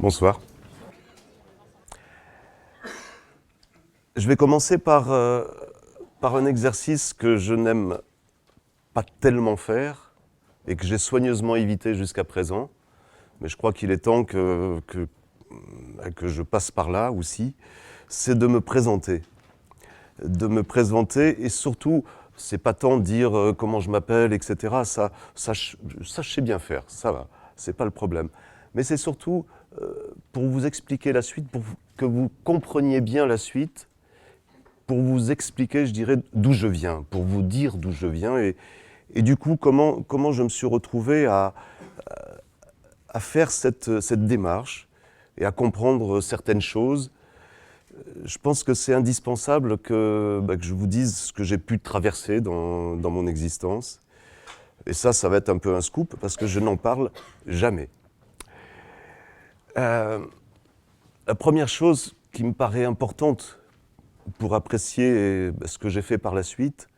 Bonsoir. Je vais commencer par un exercice que je n'aime pas tellement faire et que j'ai soigneusement évité jusqu'à présent. Mais je crois qu'il est temps que je passe par là aussi. C'est de me présenter. De me présenter et surtout, c'est pas tant dire comment je m'appelle, etc. Ça, je sais bien faire, ça va, c'est pas le problème. Mais c'est surtout pour vous expliquer la suite, pour que vous compreniez bien la suite, pour vous expliquer, je dirais, d'où je viens, pour vous dire d'où je viens et du coup, comment je me suis retrouvé à faire cette démarche et à comprendre certaines choses. Je pense que c'est indispensable que je vous dise ce que j'ai pu traverser dans mon existence. Et ça va être un peu un scoop parce que je n'en parle jamais. La première chose qui me paraît importante pour apprécier ce que j'ai fait par la suite,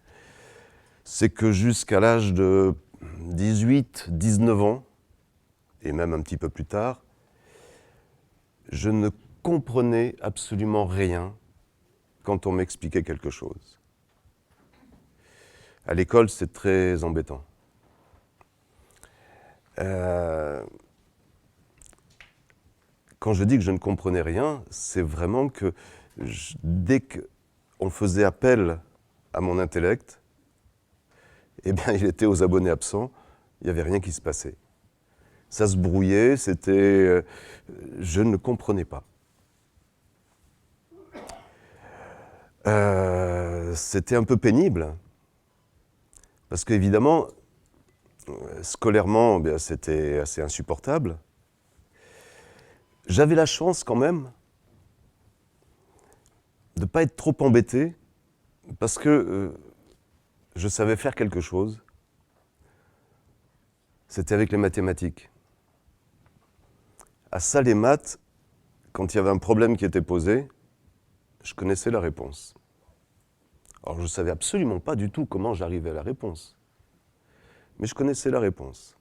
c'est que jusqu'à l'âge de 18, 19 ans, et même un petit peu plus tard, je ne comprenais absolument rien quand on m'expliquait quelque chose. À l'école, c'est très embêtant. Quand je dis que je ne comprenais rien, c'est vraiment que dès qu'on faisait appel à mon intellect, eh bien, il était aux abonnés absents, il n'y avait rien qui se passait. Ça se brouillait, je ne comprenais pas. C'était un peu pénible, parce qu'évidemment, scolairement, c'était assez insupportable. J'avais la chance quand même de ne pas être trop embêté, parce que je savais faire quelque chose. C'était avec les mathématiques. À ça, les maths, quand il y avait un problème qui était posé, je connaissais la réponse. Alors je ne savais absolument pas du tout comment j'arrivais à la réponse. Mais je connaissais la réponse.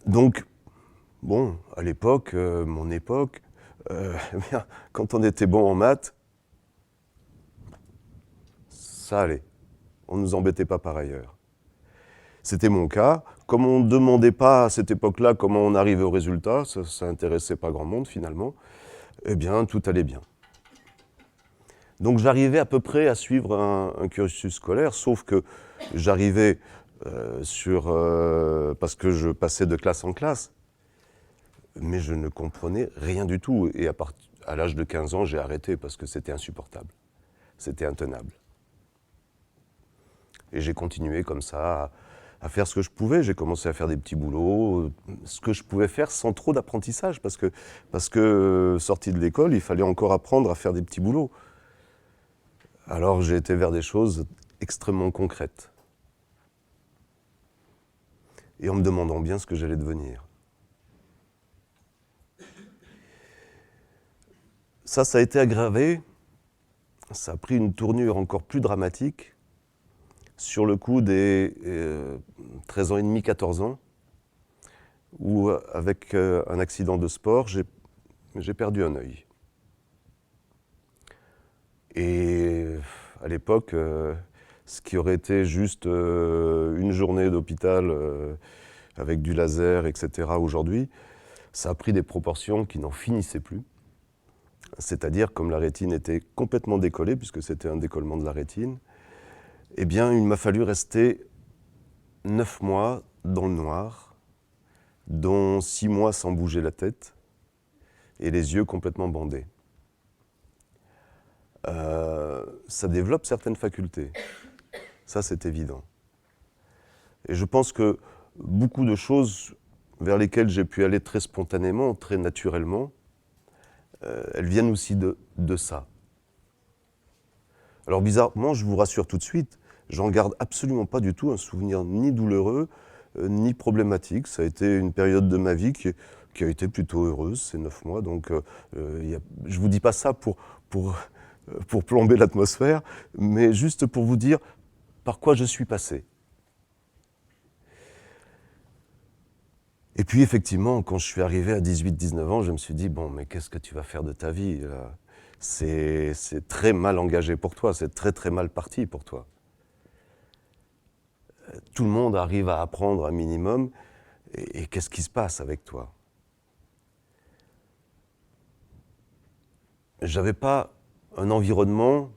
Donc, bon, à l'époque, mon époque, quand on était bon en maths, ça allait. On ne nous embêtait pas par ailleurs. C'était mon cas. Comme on ne demandait pas à cette époque-là comment on arrivait au résultat, ça n'intéressait pas grand monde finalement, eh bien tout allait bien. Donc j'arrivais à peu près à suivre un cursus scolaire, sauf que j'arrivais parce que je passais de classe en classe, mais je ne comprenais rien du tout. Et à l'âge de 15 ans, j'ai arrêté parce que c'était insupportable. C'était intenable. Et j'ai continué comme ça à faire ce que je pouvais. J'ai commencé à faire des petits boulots, ce que je pouvais faire sans trop d'apprentissage, parce que sorti de l'école, il fallait encore apprendre à faire des petits boulots. Alors j'ai été vers des choses extrêmement concrètes. Et en me demandant bien ce que j'allais devenir. Ça a été aggravé, ça a pris une tournure encore plus dramatique sur le coup des 13 ans et demi, 14 ans, où avec un accident de sport, j'ai perdu un œil. Et à l'époque, ce qui aurait été juste une journée d'hôpital avec du laser, etc. aujourd'hui, ça a pris des proportions qui n'en finissaient plus. C'est-à-dire, comme la rétine était complètement décollée, puisque c'était un décollement de la rétine, eh bien, il m'a fallu rester 9 mois dans le noir, dont 6 mois sans bouger la tête, et les yeux complètement bandés. Ça développe certaines facultés. Ça, c'est évident. Et je pense que beaucoup de choses vers lesquelles j'ai pu aller très spontanément, très naturellement, elles viennent aussi de ça. Alors bizarrement, je vous rassure tout de suite, j'en garde absolument pas du tout un souvenir ni douloureux, ni problématique. Ça a été une période de ma vie qui a été plutôt heureuse, ces 9 mois. Donc je vous dis pas ça pour plomber l'atmosphère, mais juste pour vous dire par quoi je suis passé. Et Et puis effectivement, quand je suis arrivé à 18-19 ans, je me suis dit, bon, mais qu'est-ce que tu vas faire de ta vie là? C'est très mal engagé pour toi, c'est très très mal parti pour toi. Tout le monde arrive à apprendre un minimum, et qu'est-ce qui se passe avec toi? J'avais pas un environnement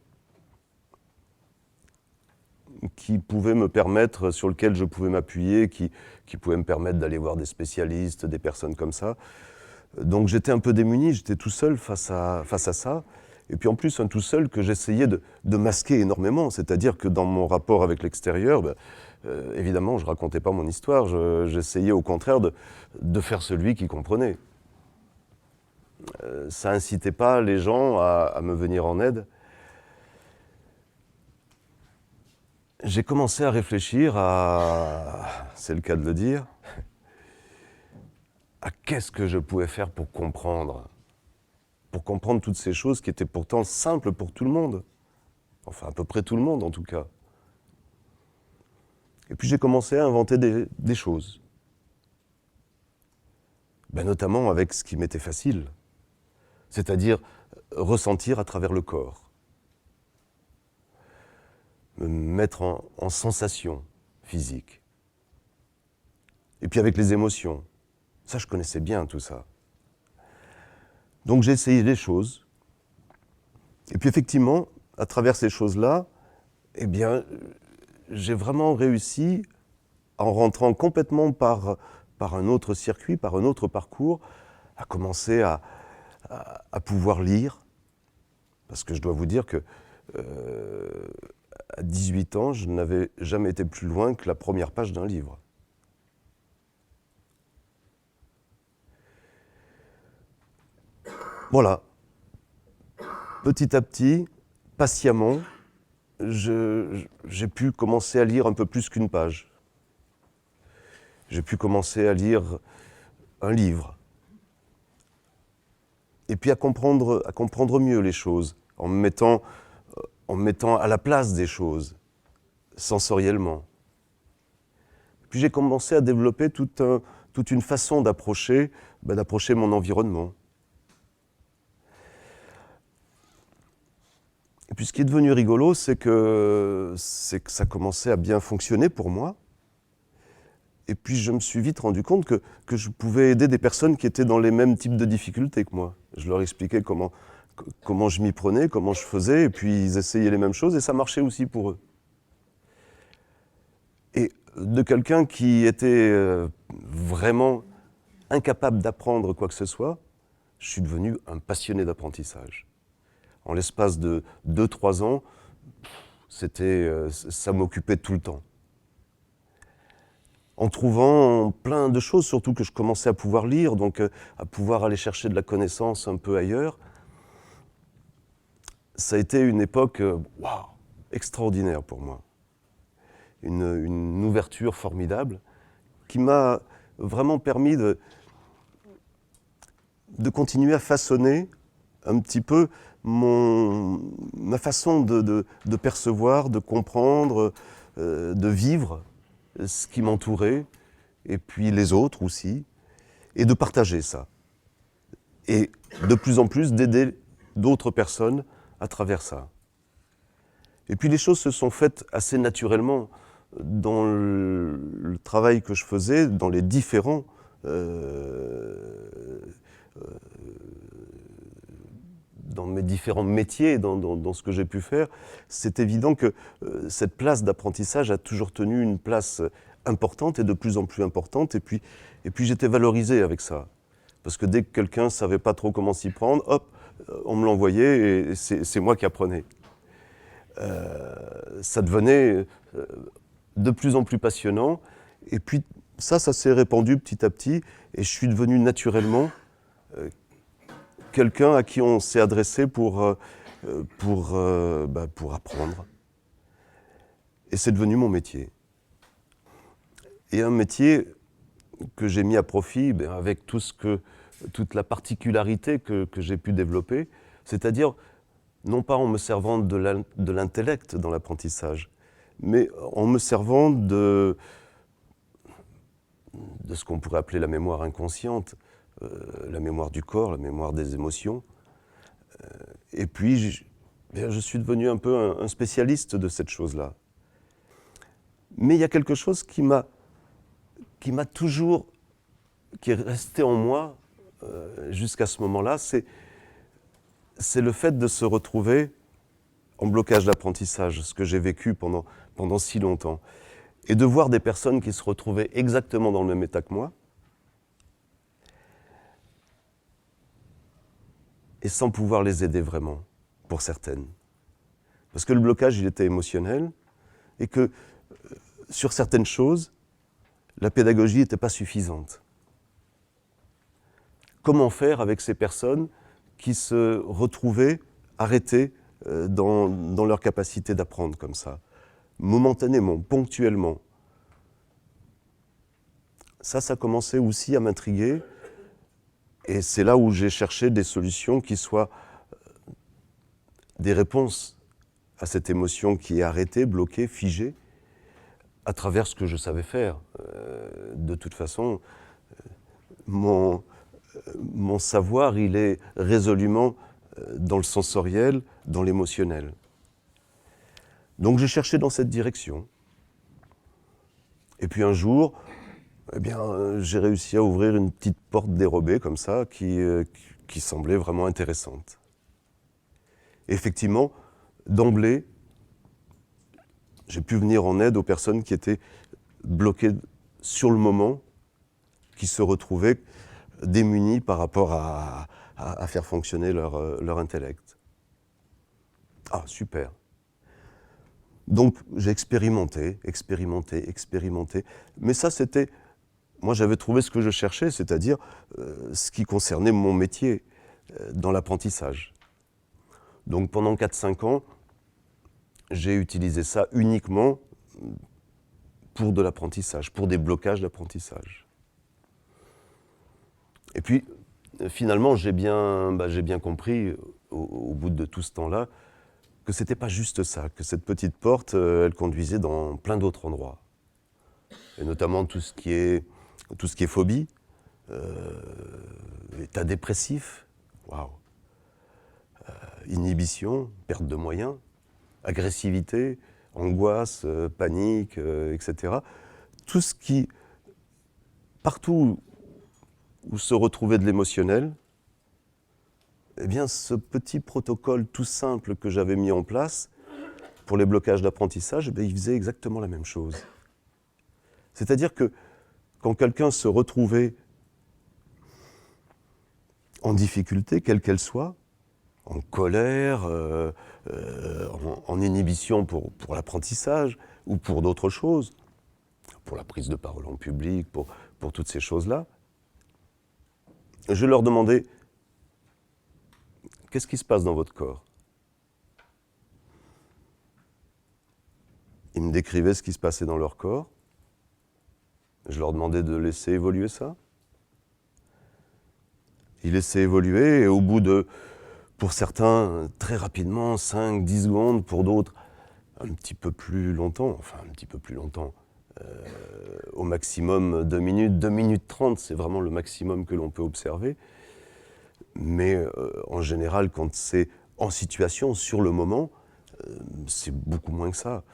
qui pouvait me permettre, sur lequel je pouvais m'appuyer, qui pouvait me permettre d'aller voir des spécialistes, des personnes comme ça. Donc j'étais un peu démuni, j'étais tout seul face à ça. Et puis en plus, un tout seul que j'essayais de masquer énormément. C'est-à-dire que dans mon rapport avec l'extérieur, évidemment, je ne racontais pas mon histoire, j'essayais au contraire de faire celui qui comprenait. Ça incitait pas les gens à me venir en aide. J'ai commencé à réfléchir c'est le cas de le dire, à qu'est-ce que je pouvais faire pour comprendre toutes ces choses qui étaient pourtant simples pour tout le monde. Enfin, à peu près tout le monde, en tout cas. Et puis j'ai commencé à inventer des choses. Notamment avec ce qui m'était facile, c'est-à-dire ressentir à travers le corps. Me mettre en sensation physique. Et puis avec les émotions. Ça, je connaissais bien tout ça. Donc j'ai essayé des choses. Et puis effectivement, à travers ces choses-là, eh bien, j'ai vraiment réussi, en rentrant complètement par un autre circuit, par un autre parcours, à commencer à pouvoir lire. Parce que je dois vous dire que à 18 ans, je n'avais jamais été plus loin que la première page d'un livre. Voilà. Petit à petit, patiemment, j'ai pu commencer à lire un peu plus qu'une page. J'ai pu commencer à lire un livre. Et puis à comprendre mieux les choses, en me mettant à la place des choses, sensoriellement. Puis j'ai commencé à développer toute une façon d'approcher mon environnement. Et puis ce qui est devenu rigolo, c'est que ça commençait à bien fonctionner pour moi. Et puis je me suis vite rendu compte que je pouvais aider des personnes qui étaient dans les mêmes types de difficultés que moi. Je leur expliquais comment je m'y prenais, comment je faisais, et puis ils essayaient les mêmes choses, et ça marchait aussi pour eux. Et de quelqu'un qui était vraiment incapable d'apprendre quoi que ce soit, je suis devenu un passionné d'apprentissage. En l'espace de 2-3 ans, ça m'occupait tout le temps. En trouvant plein de choses, surtout que je commençais à pouvoir lire, donc à pouvoir aller chercher de la connaissance un peu ailleurs. Ça a été une époque extraordinaire pour moi. Une ouverture formidable qui m'a vraiment permis de continuer à façonner un petit peu ma façon de percevoir, de comprendre, de vivre ce qui m'entourait, et puis les autres aussi, et de partager ça. Et de plus en plus d'aider d'autres personnes à travers ça. Et puis les choses se sont faites assez naturellement dans le travail que je faisais, dans les différents dans mes différents métiers, dans ce que j'ai pu faire. C'est évident que cette place d'apprentissage a toujours tenu une place importante et de plus en plus importante. Et puis j'étais valorisé avec ça. Parce que dès que quelqu'un ne savait pas trop comment s'y prendre, hop, on me l'envoyait et c'est moi qui apprenais. Ça devenait de plus en plus passionnant. Et puis ça s'est répandu petit à petit. Et je suis devenu naturellement quelqu'un à qui on s'est adressé pour apprendre. Et c'est devenu mon métier. Et un métier que j'ai mis à profit avec toute la particularité que j'ai pu développer, c'est-à-dire non pas en me servant de l'intellect dans l'apprentissage, mais en me servant de ce qu'on pourrait appeler la mémoire inconsciente, la mémoire du corps, la mémoire des émotions. Et puis, je suis devenu un peu un spécialiste de cette chose-là. Mais il y a quelque chose qui est resté en moi jusqu'à ce moment-là, c'est le fait de se retrouver en blocage d'apprentissage, ce que j'ai vécu pendant si longtemps, et de voir des personnes qui se retrouvaient exactement dans le même état que moi, et sans pouvoir les aider vraiment, pour certaines. Parce que le blocage, il était émotionnel, et que sur certaines choses, la pédagogie n'était pas suffisante. Comment faire avec ces personnes qui se retrouvaient arrêtées dans leur capacité d'apprendre comme ça, momentanément, ponctuellement. Ça commençait aussi à m'intriguer, et c'est là où j'ai cherché des solutions qui soient des réponses à cette émotion qui est arrêtée, bloquée, figée, à travers ce que je savais faire. De toute façon, mon savoir, il est résolument dans le sensoriel, dans l'émotionnel. Donc j'ai cherché dans cette direction. Et puis un jour, j'ai réussi à ouvrir une petite porte dérobée comme ça, qui semblait vraiment intéressante. Et effectivement, d'emblée, j'ai pu venir en aide aux personnes qui étaient bloquées sur le moment, qui se retrouvaient démunies par rapport à faire fonctionner leur intellect. Ah, super. Donc j'ai expérimenté. Mais ça, c'était... Moi, j'avais trouvé ce que je cherchais, c'est-à-dire ce qui concernait mon métier dans l'apprentissage. Donc pendant 4-5 ans, j'ai utilisé ça uniquement pour de l'apprentissage, pour des blocages d'apprentissage. Et puis, finalement, j'ai bien compris, au bout de tout ce temps-là, que ce n'était pas juste ça, que cette petite porte, elle conduisait dans plein d'autres endroits. Et notamment tout ce qui est phobie, état dépressif, waouh, inhibition, perte de moyens, agressivité, angoisse, panique, etc. Tout ce qui, partout où se retrouvait de l'émotionnel, eh bien, ce petit protocole tout simple que j'avais mis en place pour les blocages d'apprentissage, il faisait exactement la même chose. C'est-à-dire que quand quelqu'un se retrouvait en difficulté, quelle qu'elle soit, en colère, en inhibition pour l'apprentissage ou pour d'autres choses, pour la prise de parole en public, pour toutes ces choses-là, je leur demandais « Qu'est-ce qui se passe dans votre corps ?» Ils me décrivaient ce qui se passait dans leur corps. Je leur demandais de laisser évoluer ça. Ils laissaient évoluer et au bout de, pour certains, très rapidement, 5-10 secondes, pour d'autres, un petit peu plus longtemps, au maximum 2 minutes, 2 minutes 30, c'est vraiment le maximum que l'on peut observer. Mais en général, quand c'est en situation, sur le moment, c'est beaucoup moins que ça.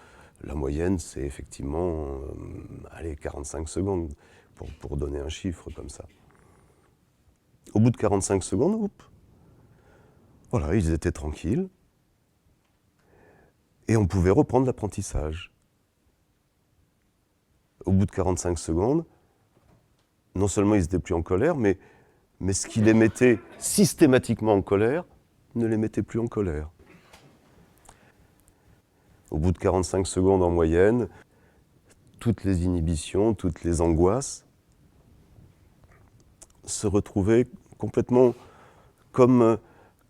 La moyenne, c'est effectivement 45 secondes, pour donner un chiffre comme ça. Au bout de 45 secondes, voilà, ils étaient tranquilles. Et on pouvait reprendre l'apprentissage. Au bout de 45 secondes, non seulement ils n'étaient plus en colère, mais ce qui les mettait systématiquement en colère ne les mettait plus en colère. Au bout de 45 secondes en moyenne, toutes les inhibitions, toutes les angoisses se retrouvaient complètement comme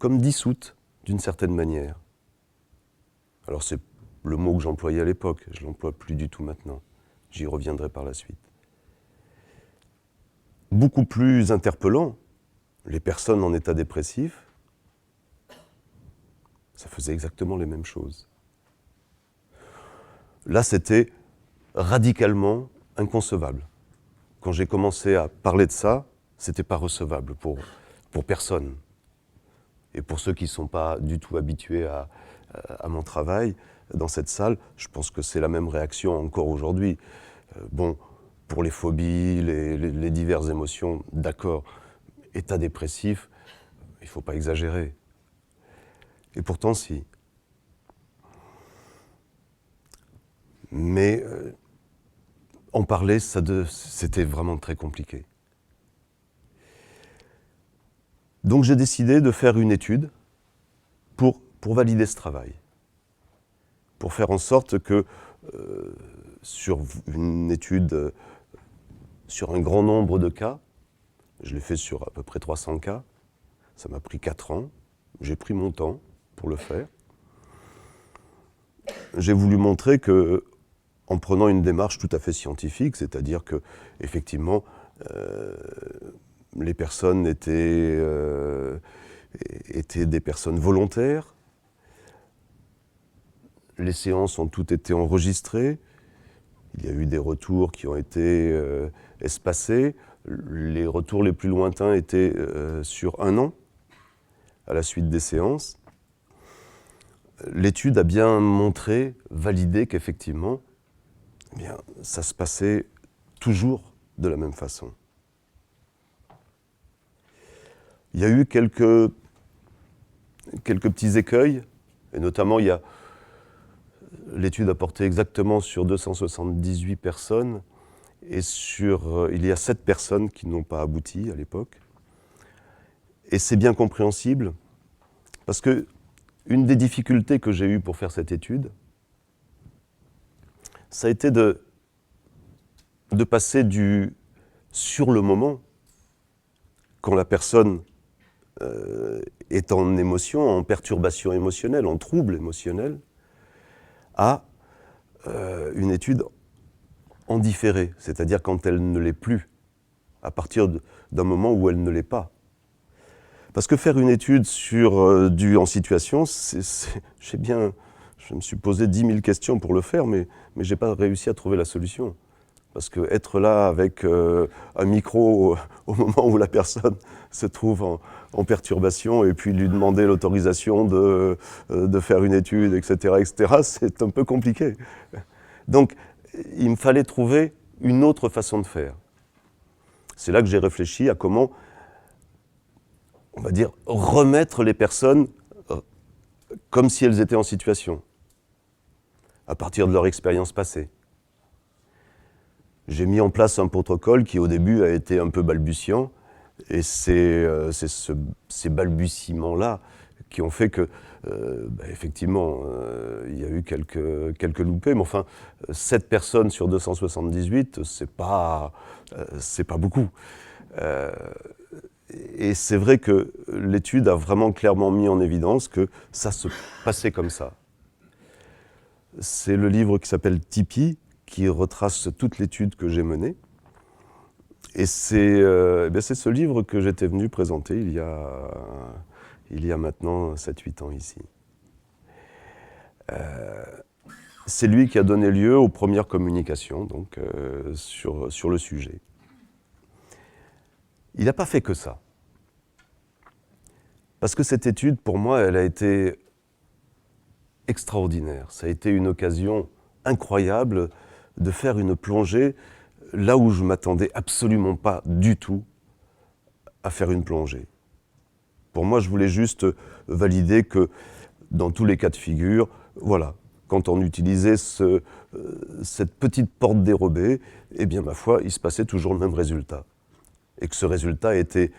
dissoutes d'une certaine manière. Alors c'est le mot que j'employais à l'époque, je ne l'emploie plus du tout maintenant. J'y reviendrai par la suite. Beaucoup plus interpellant, les personnes en état dépressif, ça faisait exactement les mêmes choses. Là, c'était radicalement inconcevable. quand j'ai commencé à parler de ça, c'était pas recevable pour personne. Et pour ceux qui ne sont pas du tout habitués à mon travail dans cette salle, je pense que c'est la même réaction encore aujourd'hui. Bon, pour les phobies, les diverses émotions, d'accord. État dépressif, il ne faut pas exagérer. Et pourtant, si. Mais en parler, c'était vraiment très compliqué. Donc j'ai décidé de faire une étude pour valider ce travail. Pour faire en sorte que sur une étude, sur un grand nombre de cas, je l'ai fait sur à peu près 300 cas, ça m'a pris 4 ans, j'ai pris mon temps pour le faire. J'ai voulu montrer que, en prenant une démarche tout à fait scientifique, c'est-à-dire que, effectivement, les personnes étaient des personnes volontaires. Les séances ont toutes été enregistrées. Il y a eu des retours qui ont été espacés. Les retours les plus lointains étaient sur 1 an, à la suite des séances. L'étude a bien montré, validé qu'effectivement, eh bien, ça se passait toujours de la même façon. Il y a eu quelques petits écueils, et notamment l'étude a porté exactement sur 278 personnes, et il y a 7 personnes qui n'ont pas abouti à l'époque. Et c'est bien compréhensible, parce que une des difficultés que j'ai eues pour faire cette étude, ça a été de passer sur le moment, quand la personne est en émotion, en perturbation émotionnelle, en trouble émotionnel, à une étude en différé, c'est-à-dire quand elle ne l'est plus, à partir d'un moment où elle ne l'est pas. Parce que faire une étude sur en situation, je me suis posé 10 000 questions pour le faire, mais je n'ai pas réussi à trouver la solution. Parce qu'être là avec un micro au moment où la personne se trouve en perturbation et puis lui demander l'autorisation de faire une étude, etc., c'est un peu compliqué. Donc, il me fallait trouver une autre façon de faire. C'est là que j'ai réfléchi à comment, on va dire, remettre les personnes comme si elles étaient en situation, à partir de leur expérience passée. J'ai mis en place un protocole qui, au début, a été un peu balbutiant, et c'est ces balbutiements-là qui ont fait que, effectivement, il y a eu quelques loupés, mais enfin, 7 personnes sur 278, c'est pas beaucoup. Et c'est vrai que l'étude a vraiment clairement mis en évidence que ça se passait comme ça. C'est le livre qui s'appelle Tipeee, qui retrace toute l'étude que j'ai menée. Et c'est ce livre que j'étais venu présenter il y a maintenant 7-8 ans ici. C'est lui qui a donné lieu aux premières communications donc, sur le sujet. Il n'a pas fait que ça. Parce que cette étude, pour moi, elle a été extraordinaire. Ça a été une occasion incroyable de faire une plongée là où je ne m'attendais absolument pas du tout à faire une plongée. Pour moi, je voulais juste valider que dans tous les cas de figure, voilà, quand on utilisait cette petite porte dérobée, eh bien, ma foi, il se passait toujours le même résultat. Et que ce résultat était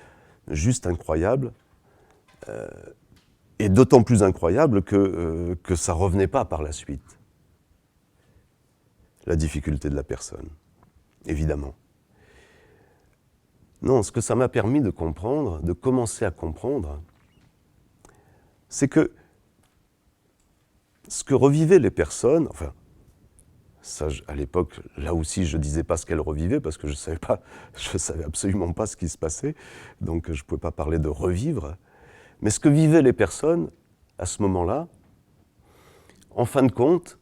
juste incroyable, et d'autant plus incroyable que ça ne revenait pas par la suite. La difficulté de la personne, évidemment. Non, ce que ça m'a permis de comprendre, de commencer à comprendre, c'est que ce que revivaient les personnes, enfin, ça, à l'époque, là aussi, je ne disais pas ce qu'elles revivaient parce que je savais absolument pas ce qui se passait, donc je ne pouvais pas parler de revivre. Mais ce que vivaient les personnes à ce moment-là, en fin de compte,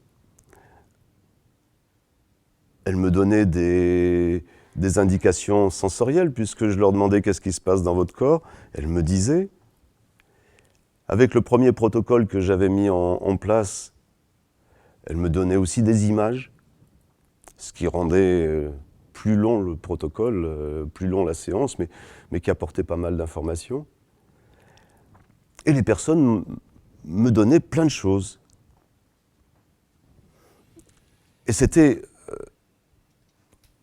elles me donnaient des des indications sensorielles, puisque je leur demandais qu'est-ce qui se passe dans votre corps. Elles me disaient. Avec le premier protocole que j'avais mis en place, elles me donnaient aussi des images, ce qui rendait plus long le protocole, plus long la séance, mais qui apportait pas mal d'informations. Et les personnes me donnaient plein de choses. Et c'était,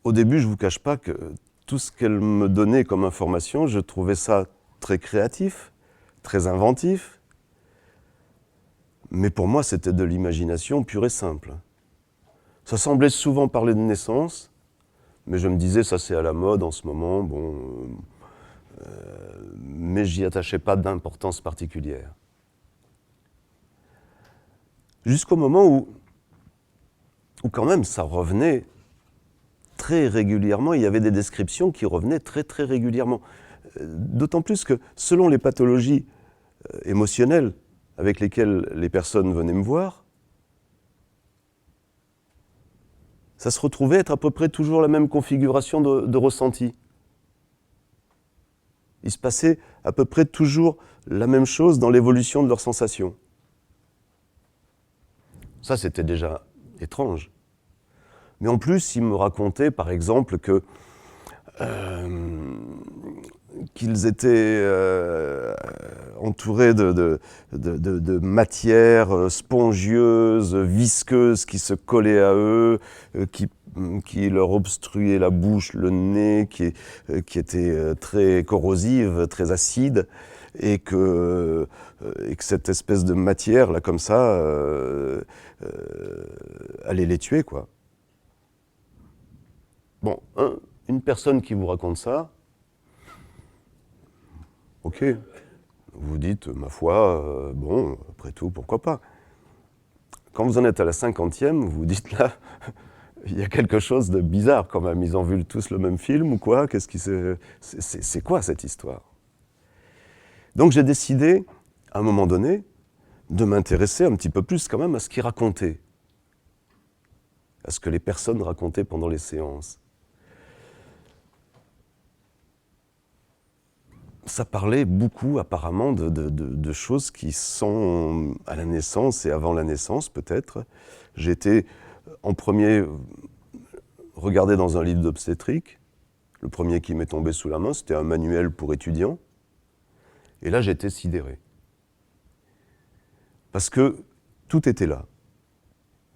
au début, je ne vous cache pas que tout ce qu'elles me donnaient comme information, je trouvais ça très créatif, très inventif. Mais pour moi, c'était de l'imagination pure et simple. Ça semblait souvent parler de naissance, mais je me disais, ça c'est à la mode en ce moment, bon, mais j'y attachais pas d'importance particulière. Jusqu'au moment où quand même ça revenait très régulièrement, il y avait des descriptions qui revenaient très très régulièrement. D'autant plus que selon les pathologies émotionnelles avec lesquelles les personnes venaient me voir, ça se retrouvait être à peu près toujours la même configuration de ressenti. Il se passait à peu près toujours la même chose dans l'évolution de leurs sensations. Ça, c'était déjà étrange. Mais en plus, ils me racontaient, par exemple, qu'ils étaient entourés de matières spongieuses, visqueuses qui se collaient à eux, qui leur obstruaient la bouche, le nez, qui étaient très corrosives, très acides, et que cette espèce de matière, là, comme ça, allait les tuer, quoi. Bon, une personne qui vous raconte ça, ok, vous dites, ma foi, bon, après tout, pourquoi pas. Quand vous en êtes à la 50e, vous vous dites là, il y a quelque chose de bizarre quand même. Ils ont vu tous le même film ou quoi? C'est quoi cette histoire? Donc j'ai décidé, à un moment donné, de m'intéresser un petit peu plus quand même à ce qu'ils racontaient, à ce que les personnes racontaient pendant les séances. Ça parlait beaucoup apparemment de choses qui sont à la naissance et avant la naissance peut-être. J'ai été en premier regardé dans un livre d'obstétrique. Le premier qui m'est tombé sous la main, c'était un manuel pour étudiants. Et là, j'étais sidéré. Parce que tout était là.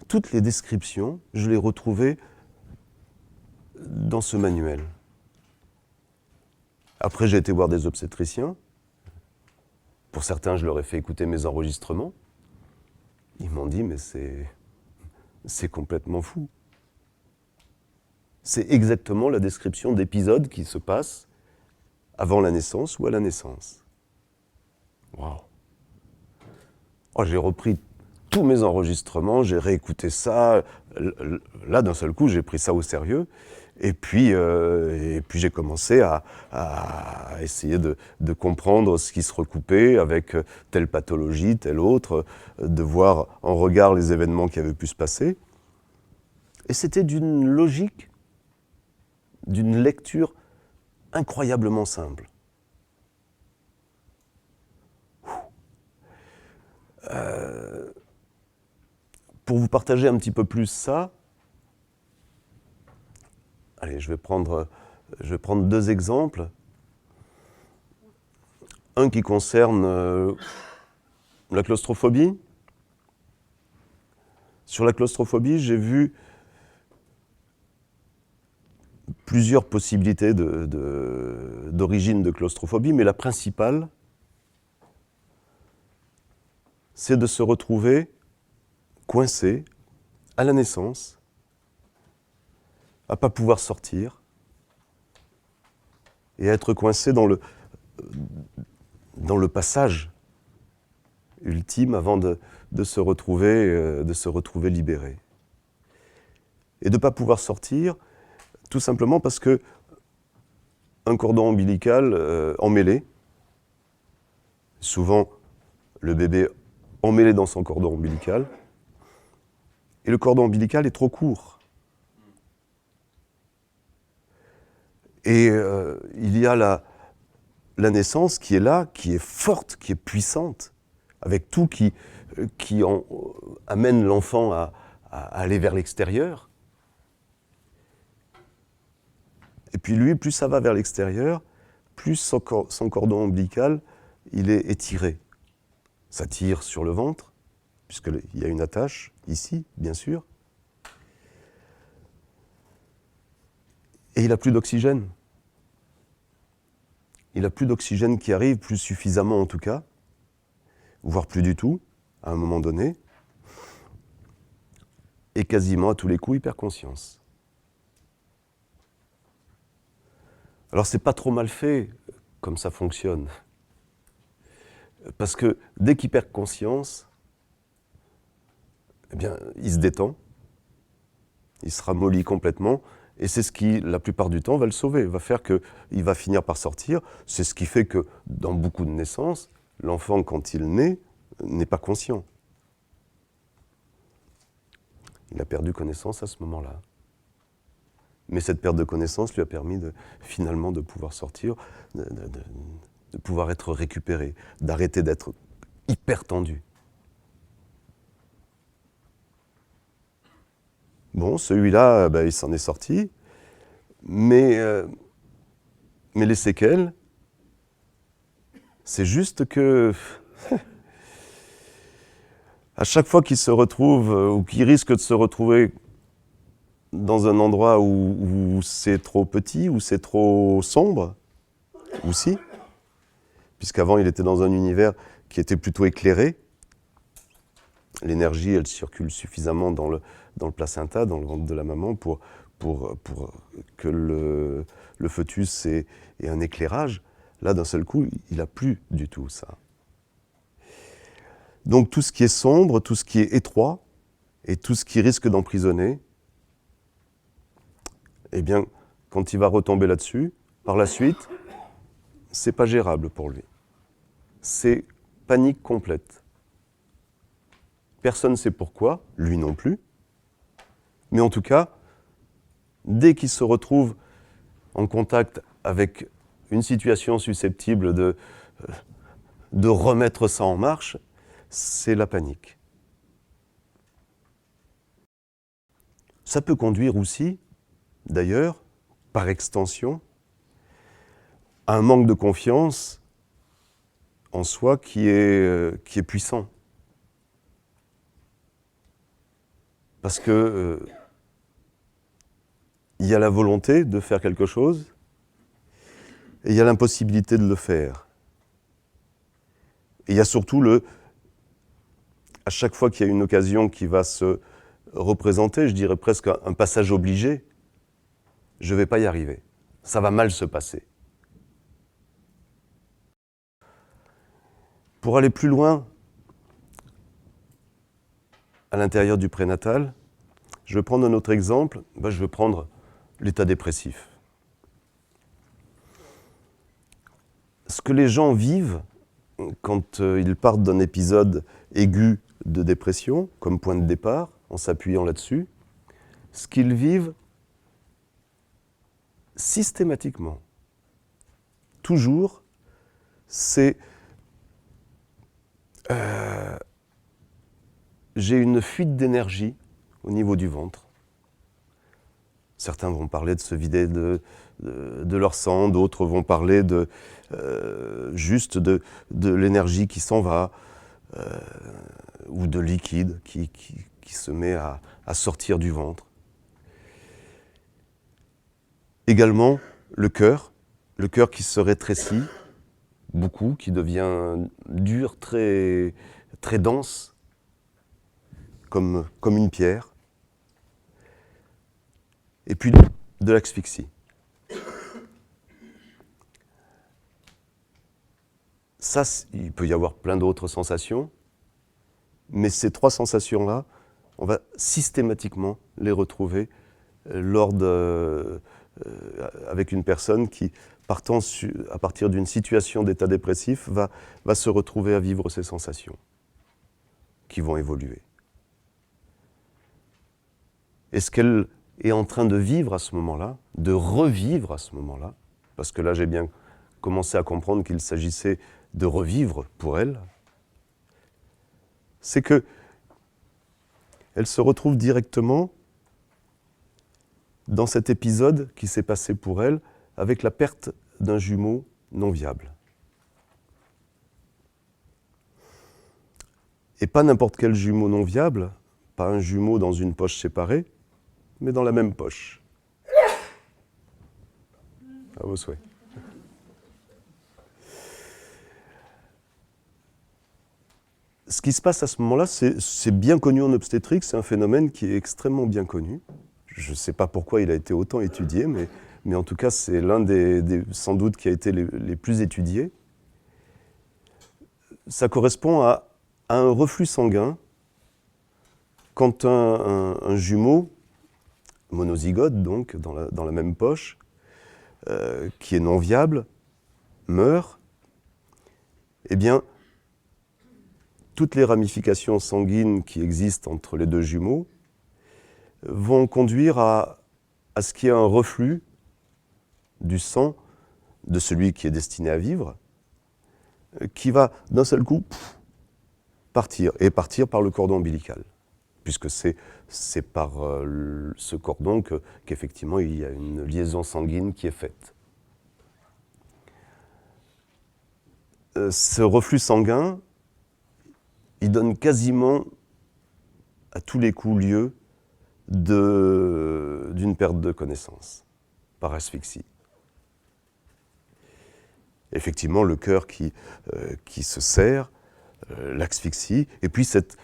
Toutes les descriptions, je les retrouvais dans ce manuel. Après, j'ai été voir des obstétriciens. Pour certains, je leur ai fait écouter mes enregistrements. Ils m'ont dit, mais c'est complètement fou. C'est exactement la description d'épisodes qui se passent avant la naissance ou à la naissance. Waouh! Oh, j'ai repris tous mes enregistrements, j'ai réécouté ça. Là, d'un seul coup, j'ai pris ça au sérieux. Et puis j'ai commencé à essayer de comprendre ce qui se recoupait avec telle pathologie, telle autre, de voir en regard les événements qui avaient pu se passer. Et c'était d'une logique, d'une lecture incroyablement simple. Pour vous partager un petit peu plus ça, allez, je vais prendre deux exemples. Un qui concerne la claustrophobie. Sur la claustrophobie, j'ai vu plusieurs possibilités d'origine de claustrophobie, mais la principale, c'est de se retrouver coincé à la naissance, à ne pas pouvoir sortir, et à être coincé dans le passage ultime avant de se retrouver libéré. Et de ne pas pouvoir sortir, tout simplement parce que un cordon ombilical emmêlé, souvent le bébé emmêlé dans son cordon ombilical, et le cordon ombilical est trop court. Et il y a la naissance qui est là, qui est forte, qui est puissante, avec tout qui amène l'enfant à aller vers l'extérieur. Et puis lui, plus ça va vers l'extérieur, plus son cordon ombilical, il est étiré. Ça tire sur le ventre, puisqu'il y a une attache ici, bien sûr. Et il n'a plus d'oxygène. Il n'a plus d'oxygène qui arrive, plus suffisamment en tout cas, voire plus du tout, à un moment donné. Et quasiment à tous les coups, il perd conscience. Alors c'est pas trop mal fait comme ça fonctionne. Parce que dès qu'il perd conscience, eh bien, il se détend, il se ramollit complètement, et c'est ce qui, la plupart du temps, va le sauver, va faire qu'il va finir par sortir. C'est ce qui fait que, dans beaucoup de naissances, l'enfant, quand il naît, n'est pas conscient. Il a perdu connaissance à ce moment-là. Mais cette perte de connaissance lui a permis finalement de pouvoir sortir, de pouvoir être récupéré, d'arrêter d'être hyper tendu. Bon, celui-là, il s'en est sorti, mais les séquelles, c'est juste que à chaque fois qu'il se retrouve, ou qu'il risque de se retrouver dans un endroit où c'est trop petit, où c'est trop sombre, aussi, puisqu'avant il était dans un univers qui était plutôt éclairé, l'énergie, elle circule suffisamment dans le placenta, dans le ventre de la maman, pour que le fœtus ait un éclairage. Là, d'un seul coup, il n'a plus du tout ça. Donc tout ce qui est sombre, tout ce qui est étroit, et tout ce qui risque d'emprisonner, eh bien, quand il va retomber là-dessus, par la suite, c'est pas gérable pour lui. C'est panique complète. Personne ne sait pourquoi, lui non plus. Mais en tout cas, dès qu'il se retrouve en contact avec une situation susceptible de remettre ça en marche, c'est la panique. Ça peut conduire aussi, d'ailleurs, par extension, à un manque de confiance en soi qui est puissant. Parce que il y a la volonté de faire quelque chose et il y a l'impossibilité de le faire. Et il y a surtout à chaque fois qu'il y a une occasion qui va se représenter, je dirais presque un passage obligé, je ne vais pas y arriver. Ça va mal se passer. Pour aller plus loin, à l'intérieur du prénatal, je vais prendre un autre exemple, je vais prendre l'état dépressif. Ce que les gens vivent quand ils partent d'un épisode aigu de dépression, comme point de départ, en s'appuyant là-dessus, ce qu'ils vivent systématiquement, toujours, c'est j'ai une fuite d'énergie au niveau du ventre. Certains vont parler de se vider de leur sang, d'autres vont parler juste de l'énergie qui s'en va, ou de liquide qui se met à sortir du ventre. Également, le cœur qui se rétrécit beaucoup, qui devient dur, très, très dense, comme une pierre. Et puis de l'asphyxie. Ça, il peut y avoir plein d'autres sensations, mais ces trois sensations-là, on va systématiquement les retrouver avec une personne qui, partant à partir d'une situation d'état dépressif, va se retrouver à vivre ces sensations qui vont évoluer. Et ce qu'elles est en train de vivre à ce moment-là, de revivre à ce moment-là, parce que là j'ai bien commencé à comprendre qu'il s'agissait de revivre pour elle, c'est que elle se retrouve directement dans cet épisode qui s'est passé pour elle avec la perte d'un jumeau non viable. Et pas n'importe quel jumeau non viable, pas un jumeau dans une poche séparée, mais dans la même poche. À vos souhaits. Ce qui se passe à ce moment-là, c'est bien connu en obstétrique, c'est un phénomène qui est extrêmement bien connu. Je ne sais pas pourquoi il a été autant étudié, mais en tout cas, c'est l'un des sans doute qui a été les plus étudiés. Ça correspond à un reflux sanguin quand un jumeau, monozygote donc, dans la même poche, qui est non viable, meurt, eh bien, toutes les ramifications sanguines qui existent entre les deux jumeaux vont conduire à ce qu'il y ait un reflux du sang de celui qui est destiné à vivre, qui va d'un seul coup partir, et partir par le cordon ombilical, puisque c'est par ce cordon qu'effectivement il y a une liaison sanguine qui est faite. Ce reflux sanguin, il donne quasiment à tous les coups lieu d'une perte de connaissance par asphyxie. Effectivement, le cœur qui se serre, l'asphyxie, et puis cette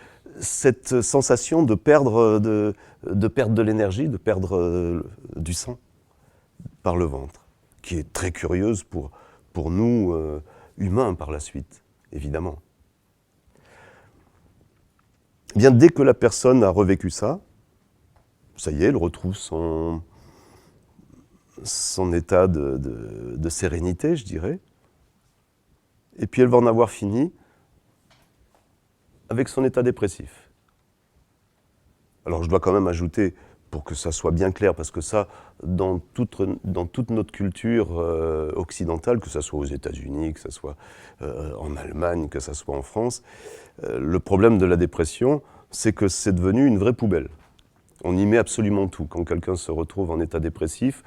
sensation de perdre de l'énergie, de perdre du sang par le ventre, qui est très curieuse pour nous, humains, par la suite, évidemment. Eh bien, dès que la personne a revécu ça, ça y est, elle retrouve son état de sérénité, je dirais. Et puis elle va en avoir fini avec son état dépressif. Alors je dois quand même ajouter, pour que ça soit bien clair, parce que ça, dans toute notre culture occidentale, que ce soit aux États-Unis, que ce soit en Allemagne, que ce soit en France, le problème de la dépression, c'est que c'est devenu une vraie poubelle. On y met absolument tout. Quand quelqu'un se retrouve en état dépressif,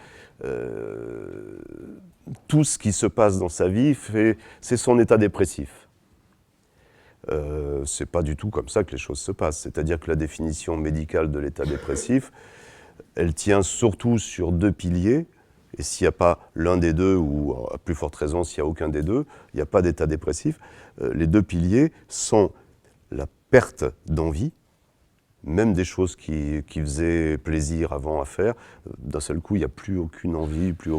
tout ce qui se passe dans sa vie, c'est son état dépressif. C'est pas du tout comme ça que les choses se passent. C'est-à-dire que la définition médicale de l'état dépressif, elle tient surtout sur deux piliers. Et s'il n'y a pas l'un des deux, ou à plus forte raison s'il n'y a aucun des deux, il n'y a pas d'état dépressif. Les deux piliers sont la perte d'envie, même des choses qui faisaient plaisir avant à faire. D'un seul coup, il n'y a plus aucune envie, plus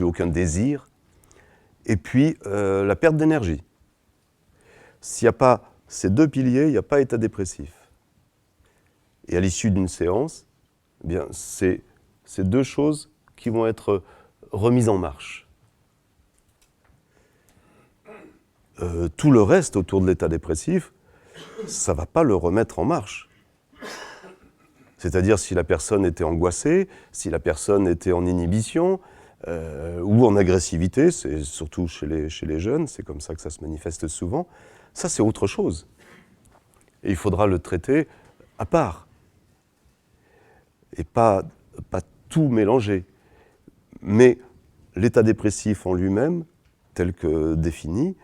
aucun désir. Et puis, la perte d'énergie. S'il n'y a pas ces deux piliers, il n'y a pas état dépressif. Et à l'issue d'une séance, eh bien, c'est ces deux choses qui vont être remises en marche. Tout le reste autour de l'état dépressif, ça ne va pas le remettre en marche. C'est-à-dire si la personne était angoissée, si la personne était en inhibition ou en agressivité, c'est surtout chez les jeunes, c'est comme ça que ça se manifeste souvent, ça c'est autre chose. Et il faudra le traiter à part. Et pas tout mélanger. Mais l'état dépressif en lui-même, tel que défini,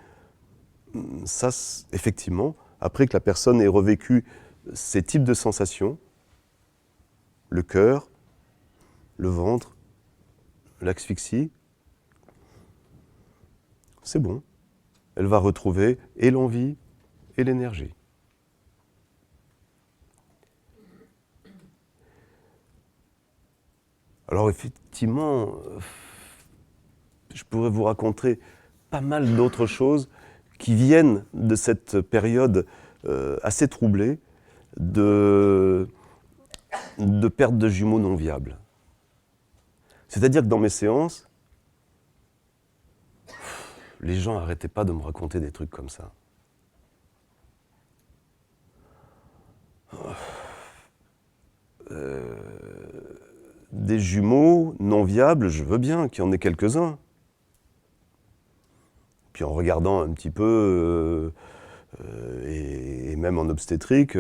ça, effectivement, après que la personne ait revécu ces types de sensations, le cœur, le ventre, l'asphyxie, c'est bon. Elle va retrouver et l'envie et l'énergie. Alors effectivement, je pourrais vous raconter pas mal d'autres choses qui viennent de cette période assez troublée de perte de jumeaux non viables. C'est-à-dire que dans mes séances, les gens n'arrêtaient pas de me raconter des trucs comme ça. des jumeaux non viables, je veux bien qu'il y en ait quelques-uns. Puis en regardant un petit peu, et même en obstétrique,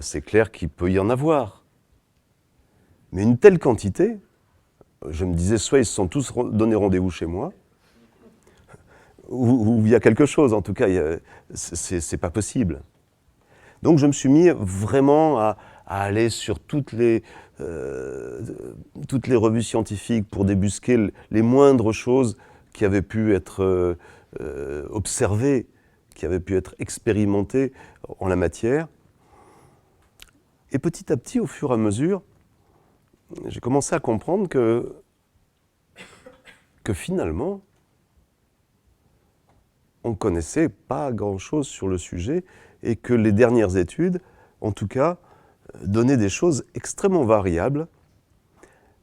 c'est clair qu'il peut y en avoir. Mais une telle quantité, je me disais, soit ils se sont tous donné rendez-vous chez moi, ou il y a quelque chose, en tout cas, c'est pas possible. Donc je me suis mis vraiment à aller sur toutes les revues scientifiques pour débusquer les moindres choses qui avaient pu être observées, qui avaient pu être expérimentées en la matière. Et petit à petit, au fur et à mesure, j'ai commencé à comprendre que finalement, on ne connaissait pas grand-chose sur le sujet et que les dernières études, en tout cas, donnaient des choses extrêmement variables,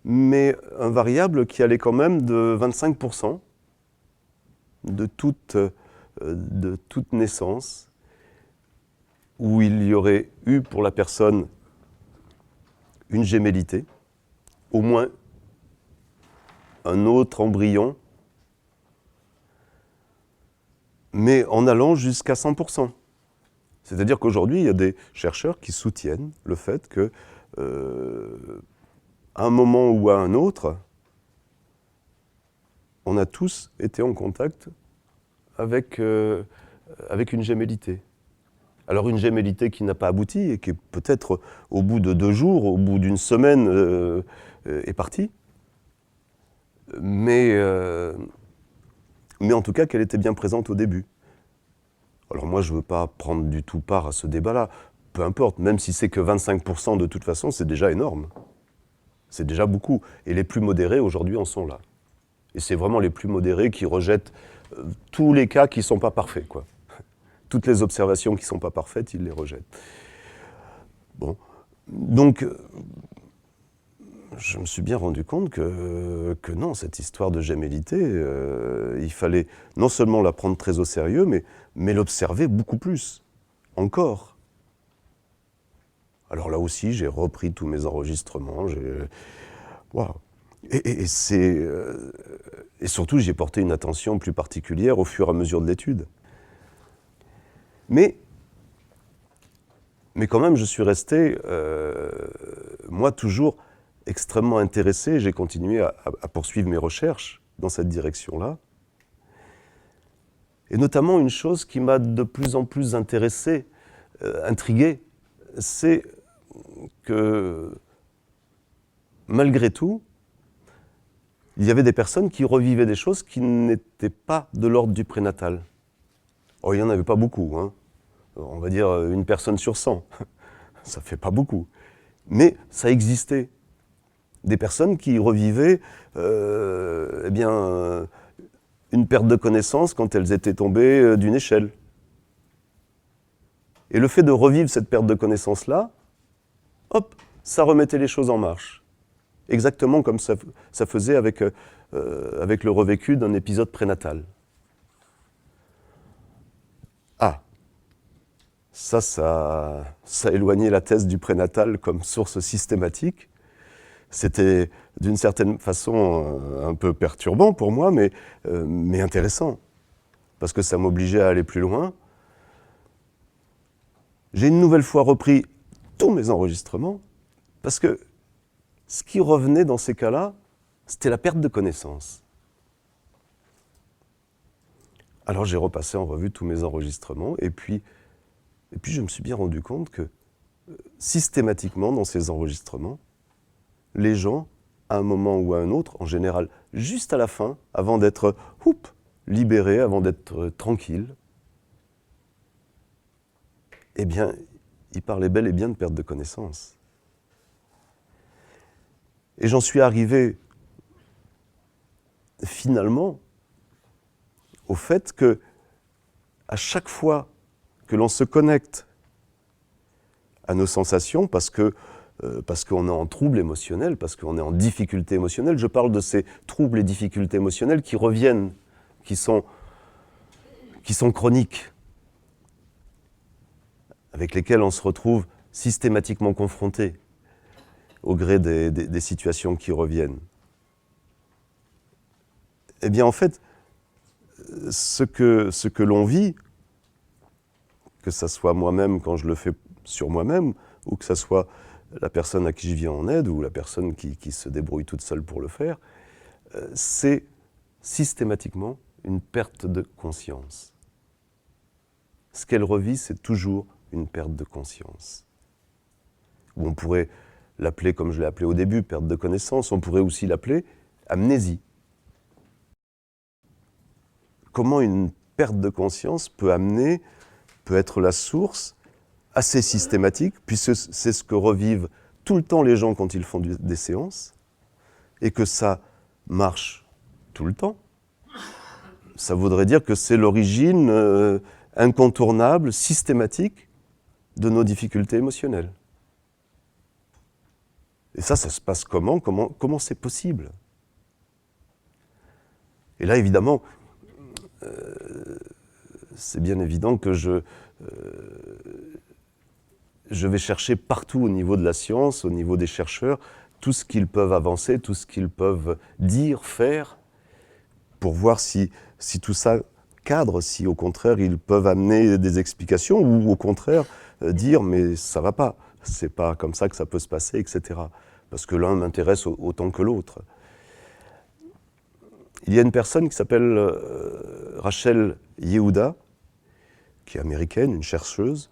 mais un variable qui allait quand même de 25% de toute naissance, où il y aurait eu pour la personne une gémellité, au moins un autre embryon, mais en allant jusqu'à 100%. C'est-à-dire qu'aujourd'hui, il y a des chercheurs qui soutiennent le fait que, à un moment ou à un autre, on a tous été en contact avec une gémellité. Alors une gémellité qui n'a pas abouti et qui peut-être au bout de 2 jours, au bout d'une semaine, est partie. Mais en tout cas qu'elle était bien présente au début. Alors moi je ne veux pas prendre du tout part à ce débat-là, peu importe, même si c'est que 25% de toute façon, c'est déjà énorme. C'est déjà beaucoup. Et les plus modérés aujourd'hui en sont là. Et c'est vraiment les plus modérés qui rejettent tous les cas qui ne sont pas parfaits, quoi. Toutes les observations qui ne sont pas parfaites, ils les rejettent. Bon. Donc, je me suis bien rendu compte que non, cette histoire de gémellité, il fallait non seulement la prendre très au sérieux, mais l'observer beaucoup plus, encore. Alors là aussi, j'ai repris tous mes enregistrements, waouh. Et surtout, j'y ai porté une attention plus particulière au fur et à mesure de l'étude. Mais quand même, je suis resté, moi, toujours extrêmement intéressé. J'ai continué à poursuivre mes recherches dans cette direction-là. Et notamment, une chose qui m'a de plus en plus intéressé, intrigué, c'est que, malgré tout, il y avait des personnes qui revivaient des choses qui n'étaient pas de l'ordre du prénatal. Oh, il n'y en avait pas beaucoup, hein. On va dire une personne sur 100. Ça ne fait pas beaucoup. Mais ça existait. Des personnes qui revivaient une perte de connaissance quand elles étaient tombées d'une échelle. Et le fait de revivre cette perte de connaissance-là, hop, ça remettait les choses en marche. Exactement comme ça faisait avec le revécu d'un épisode prénatal. Ah, ça éloignait la thèse du prénatal comme source systématique. C'était d'une certaine façon un peu perturbant pour moi, mais intéressant, parce que ça m'obligeait à aller plus loin. J'ai une nouvelle fois repris tous mes enregistrements, parce que ce qui revenait dans ces cas-là, c'était la perte de connaissance. Alors j'ai repassé en revue tous mes enregistrements, et puis je me suis bien rendu compte que systématiquement dans ces enregistrements, les gens, à un moment ou à un autre, en général juste à la fin, avant d'être libérés, avant d'être tranquilles, eh bien, ils parlaient bel et bien de perte de connaissance. Et j'en suis arrivé finalement au fait que à chaque fois que l'on se connecte à nos sensations, parce qu'on est en trouble émotionnel, parce qu'on est en difficulté émotionnelle, je parle de ces troubles et difficultés émotionnelles qui reviennent, qui sont chroniques, avec lesquels on se retrouve systématiquement confronté. au gré des situations qui reviennent. Eh bien, en fait, ce que l'on vit, que ça soit moi-même quand je le fais sur moi-même, ou que ça soit la personne à qui je viens en aide, ou la personne qui se débrouille toute seule pour le faire, c'est systématiquement une perte de conscience. Ce qu'elle revit, c'est toujours une perte de conscience. Ou on pourrait l'appeler, comme je l'ai appelé au début, perte de connaissance, on pourrait aussi l'appeler amnésie. Comment une perte de conscience peut être la source assez systématique, puisque c'est ce que revivent tout le temps les gens quand ils font des séances, et que ça marche tout le temps. Ça voudrait dire que c'est l'origine incontournable, systématique de nos difficultés émotionnelles. Et ça se passe comment c'est possible? Et là, évidemment, c'est bien évident que je vais chercher partout au niveau de la science, au niveau des chercheurs, tout ce qu'ils peuvent avancer, tout ce qu'ils peuvent dire, faire, pour voir si tout ça cadre, si au contraire ils peuvent amener des explications, ou au contraire dire mais ça va pas, c'est pas comme ça que ça peut se passer, etc. Parce que l'un m'intéresse autant que l'autre. Il y a une personne qui s'appelle Rachel Yehuda, qui est américaine, une chercheuse,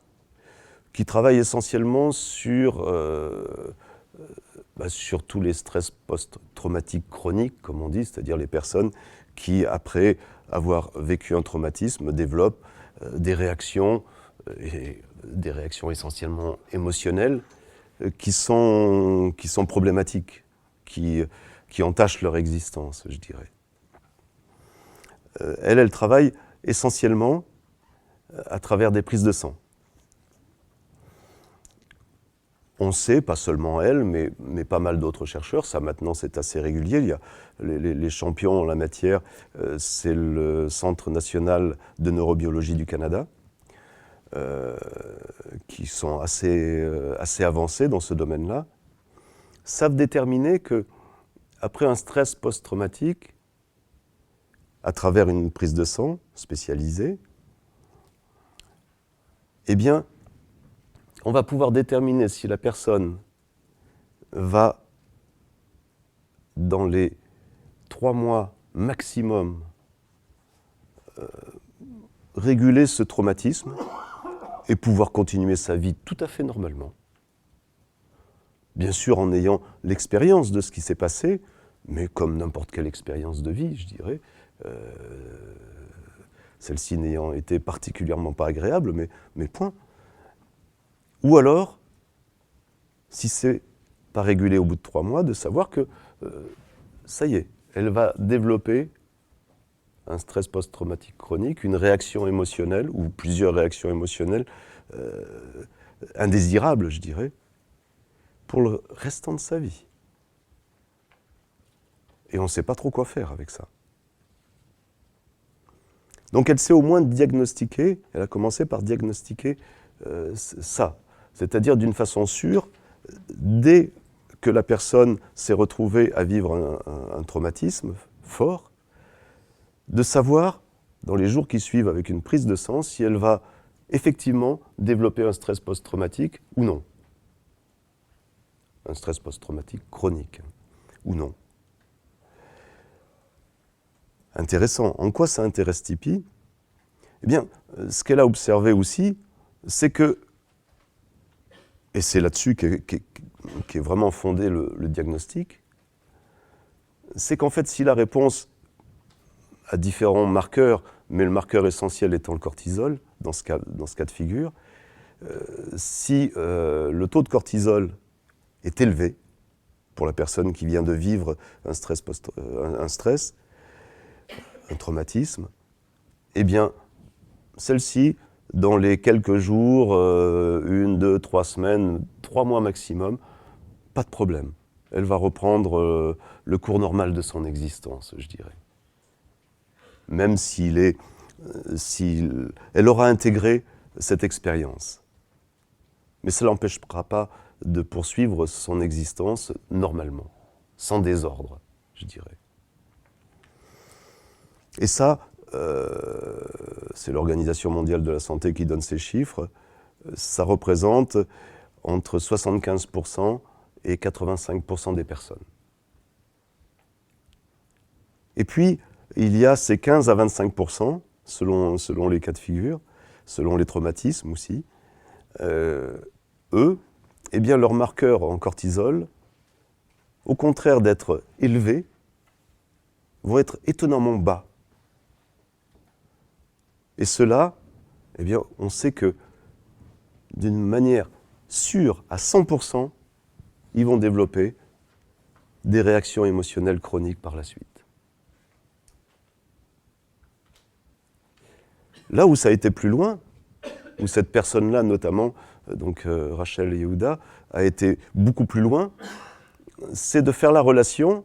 qui travaille essentiellement sur tous les stress post-traumatiques chroniques, comme on dit, c'est-à-dire les personnes qui, après avoir vécu un traumatisme, développent des réactions essentiellement émotionnelles, qui sont problématiques, qui entachent leur existence, je dirais. Elle travaille essentiellement à travers des prises de sang. On sait, pas seulement elle, mais pas mal d'autres chercheurs, ça maintenant c'est assez régulier, il y a les champions en la matière, c'est le Centre national de neurobiologie du Canada, qui sont assez avancés dans ce domaine-là, savent déterminer que après un stress post-traumatique, à travers une prise de sang spécialisée, eh bien, on va pouvoir déterminer si la personne va, dans les 3 mois maximum, réguler ce traumatisme et pouvoir continuer sa vie tout à fait normalement. Bien sûr, en ayant l'expérience de ce qui s'est passé, mais comme n'importe quelle expérience de vie, je dirais, celle-ci n'ayant été particulièrement pas agréable, mais point. Ou alors, si c'est pas régulé au bout de 3 mois, de savoir que ça y est, elle va développer un stress post-traumatique chronique, une réaction émotionnelle, ou plusieurs réactions émotionnelles indésirables, je dirais, pour le restant de sa vie. Et on ne sait pas trop quoi faire avec ça. Donc elle s'est au moins diagnostiquer, elle a commencé par diagnostiquer ça. C'est-à-dire d'une façon sûre, dès que la personne s'est retrouvée à vivre un traumatisme fort, de savoir, dans les jours qui suivent avec une prise de sang, si elle va effectivement développer un stress post-traumatique ou non. Un stress post-traumatique chronique ou non. Intéressant. En quoi ça intéresse Tipi? Eh bien, ce qu'elle a observé aussi, c'est que, et c'est là-dessus qu'est vraiment fondé le diagnostic, c'est qu'en fait, si la réponse à différents marqueurs, mais le marqueur essentiel étant le cortisol, dans ce cas de figure, si le taux de cortisol est élevé pour la personne qui vient de vivre un traumatisme, eh bien, celle-ci, dans les quelques jours, 1, 2, 3 semaines, 3 mois maximum, pas de problème. Elle va reprendre le cours normal de son existence, je dirais. Même elle aura intégré cette expérience. Mais ça ne l'empêchera pas de poursuivre son existence normalement, sans désordre, je dirais. Et ça, c'est l'Organisation mondiale de la santé qui donne ces chiffres, ça représente entre 75% et 85% des personnes. Et puis, il y a ces 15 à 25%, selon les cas de figure, selon les traumatismes aussi, eux, eh bien, leurs marqueurs en cortisol, au contraire d'être élevés, vont être étonnamment bas. Et cela, eh bien, on sait que d'une manière sûre, à 100%, ils vont développer des réactions émotionnelles chroniques par la suite. Là où ça a été plus loin, où cette personne-là, notamment donc Rachel Yehuda, a été beaucoup plus loin, c'est de faire la relation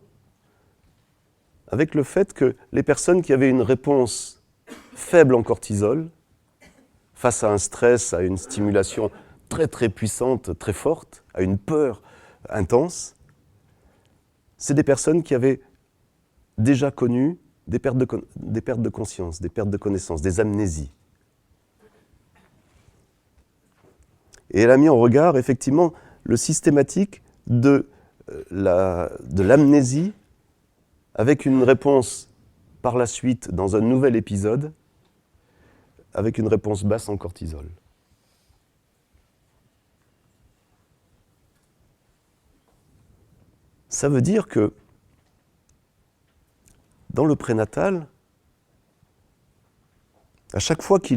avec le fait que les personnes qui avaient une réponse faible en cortisol, face à un stress, à une stimulation très très puissante, très forte, à une peur intense, c'est des personnes qui avaient déjà connu des pertes de conscience, des pertes de connaissance, des amnésies. Et elle a mis en regard effectivement le systématique de l'amnésie avec une réponse par la suite dans un nouvel épisode, avec une réponse basse en cortisol. Ça veut dire que dans le prénatal, à chaque fois que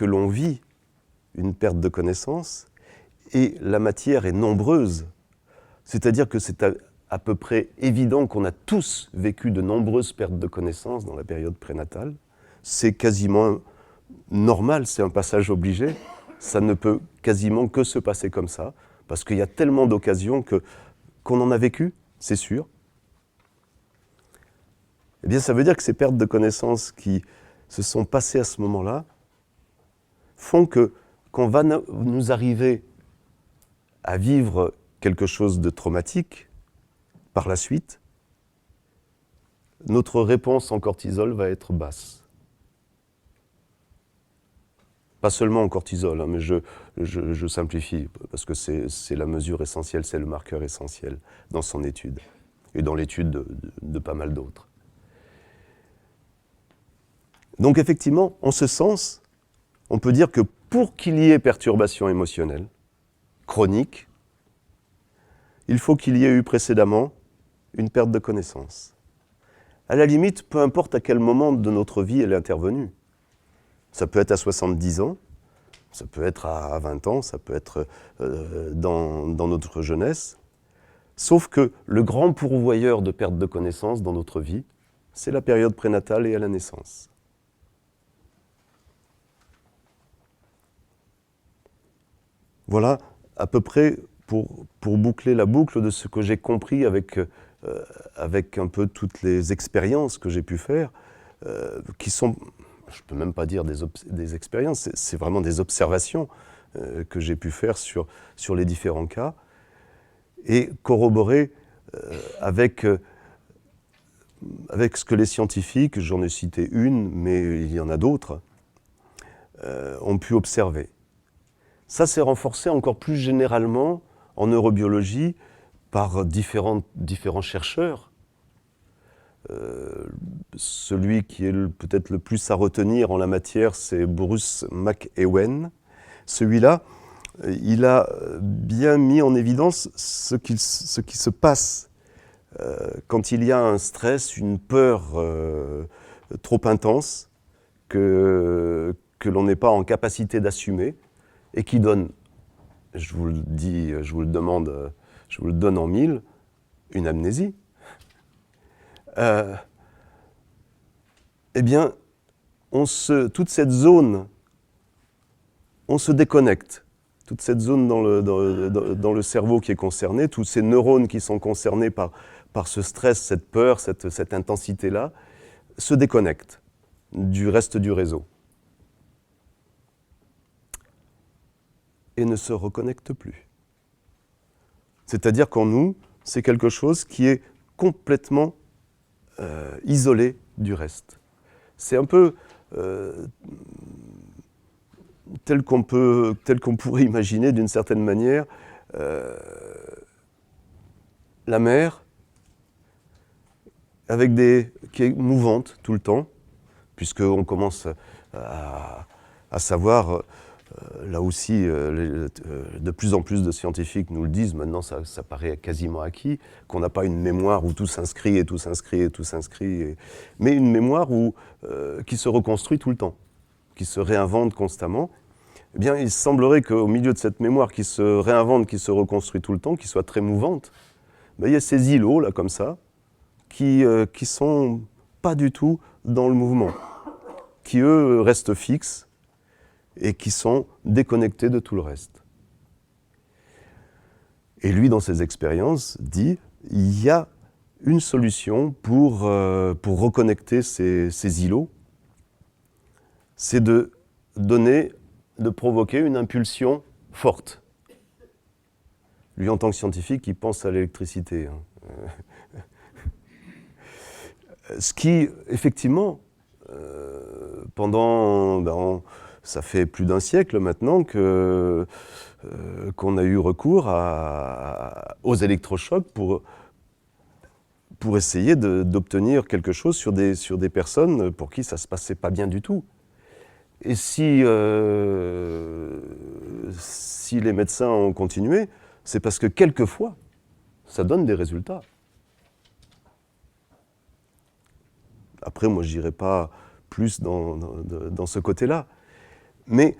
l'on vit une perte de connaissance, et la matière est nombreuse, c'est-à-dire que c'est à peu près évident qu'on a tous vécu de nombreuses pertes de connaissance dans la période prénatale, c'est quasiment normal, c'est un passage obligé, ça ne peut quasiment que se passer comme ça, parce qu'il y a tellement d'occasions qu'on en a vécu, c'est sûr. Eh bien, ça veut dire que ces pertes de connaissances qui se sont passées à ce moment-là font qu'on va nous arriver à vivre quelque chose de traumatique par la suite, notre réponse en cortisol va être basse. Pas seulement en cortisol, hein, mais je simplifie, parce que c'est la mesure essentielle, c'est le marqueur essentiel dans son étude, et dans l'étude de pas mal d'autres. Donc effectivement, en ce sens, on peut dire que pour qu'il y ait perturbation émotionnelle chronique, il faut qu'il y ait eu précédemment une perte de connaissance. À la limite, peu importe à quel moment de notre vie elle est intervenue. Ça peut être à 70 ans, ça peut être à 20 ans, ça peut être dans notre jeunesse. Sauf que le grand pourvoyeur de perte de connaissance dans notre vie, c'est la période prénatale et à la naissance. Voilà à peu près pour boucler la boucle de ce que j'ai compris avec un peu toutes les expériences que j'ai pu faire, qui sont, je ne peux même pas dire des expériences, c'est vraiment des observations que j'ai pu faire sur les différents cas, et corroborer avec ce que les scientifiques, j'en ai cité une, mais il y en a d'autres, ont pu observer. Ça s'est renforcé encore plus généralement en neurobiologie par différents chercheurs. Celui qui est peut-être le plus à retenir en la matière, c'est Bruce McEwen. Celui-là, il a bien mis en évidence ce qui se passe quand il y a un stress, une peur trop intense que l'on n'est pas en capacité d'assumer, et qui donne, je vous le dis, je vous le donne en mille, une amnésie. Eh bien, toute cette zone, on se déconnecte. Toute cette zone dans le cerveau qui est concernée, tous ces neurones qui sont concernés par ce stress, cette peur, cette intensité-là, se déconnectent du reste du réseau. et ne se reconnecte plus. C'est-à-dire qu'en nous, c'est quelque chose qui est complètement isolé du reste. C'est un peu tel qu'on pourrait imaginer d'une certaine manière la mer qui est mouvante tout le temps, puisqu'on commence à savoir, là aussi, de plus en plus de scientifiques nous le disent, maintenant ça paraît quasiment acquis, qu'on n'a pas une mémoire où tout s'inscrit et tout s'inscrit et tout s'inscrit, mais une mémoire qui se reconstruit tout le temps, qui se réinvente constamment. Eh bien, il semblerait qu'au milieu de cette mémoire qui se réinvente, qui se reconstruit tout le temps, qui soit très mouvante, ben, il y a ces îlots, là, comme ça, qui sont pas du tout dans le mouvement, qui, eux, restent fixes et qui sont déconnectés de tout le reste. Et lui, dans ses expériences, dit il y a une solution pour reconnecter ces îlots, c'est de provoquer une impulsion forte. Lui, en tant que scientifique, il pense à l'électricité. Ce qui, effectivement, ça fait plus d'un siècle maintenant qu'on a eu recours aux électrochocs pour essayer d'obtenir quelque chose sur des personnes pour qui ça ne se passait pas bien du tout. Et si les médecins ont continué, c'est parce que quelquefois, ça donne des résultats. Après, moi, je n'irai pas plus dans ce côté-là. Mais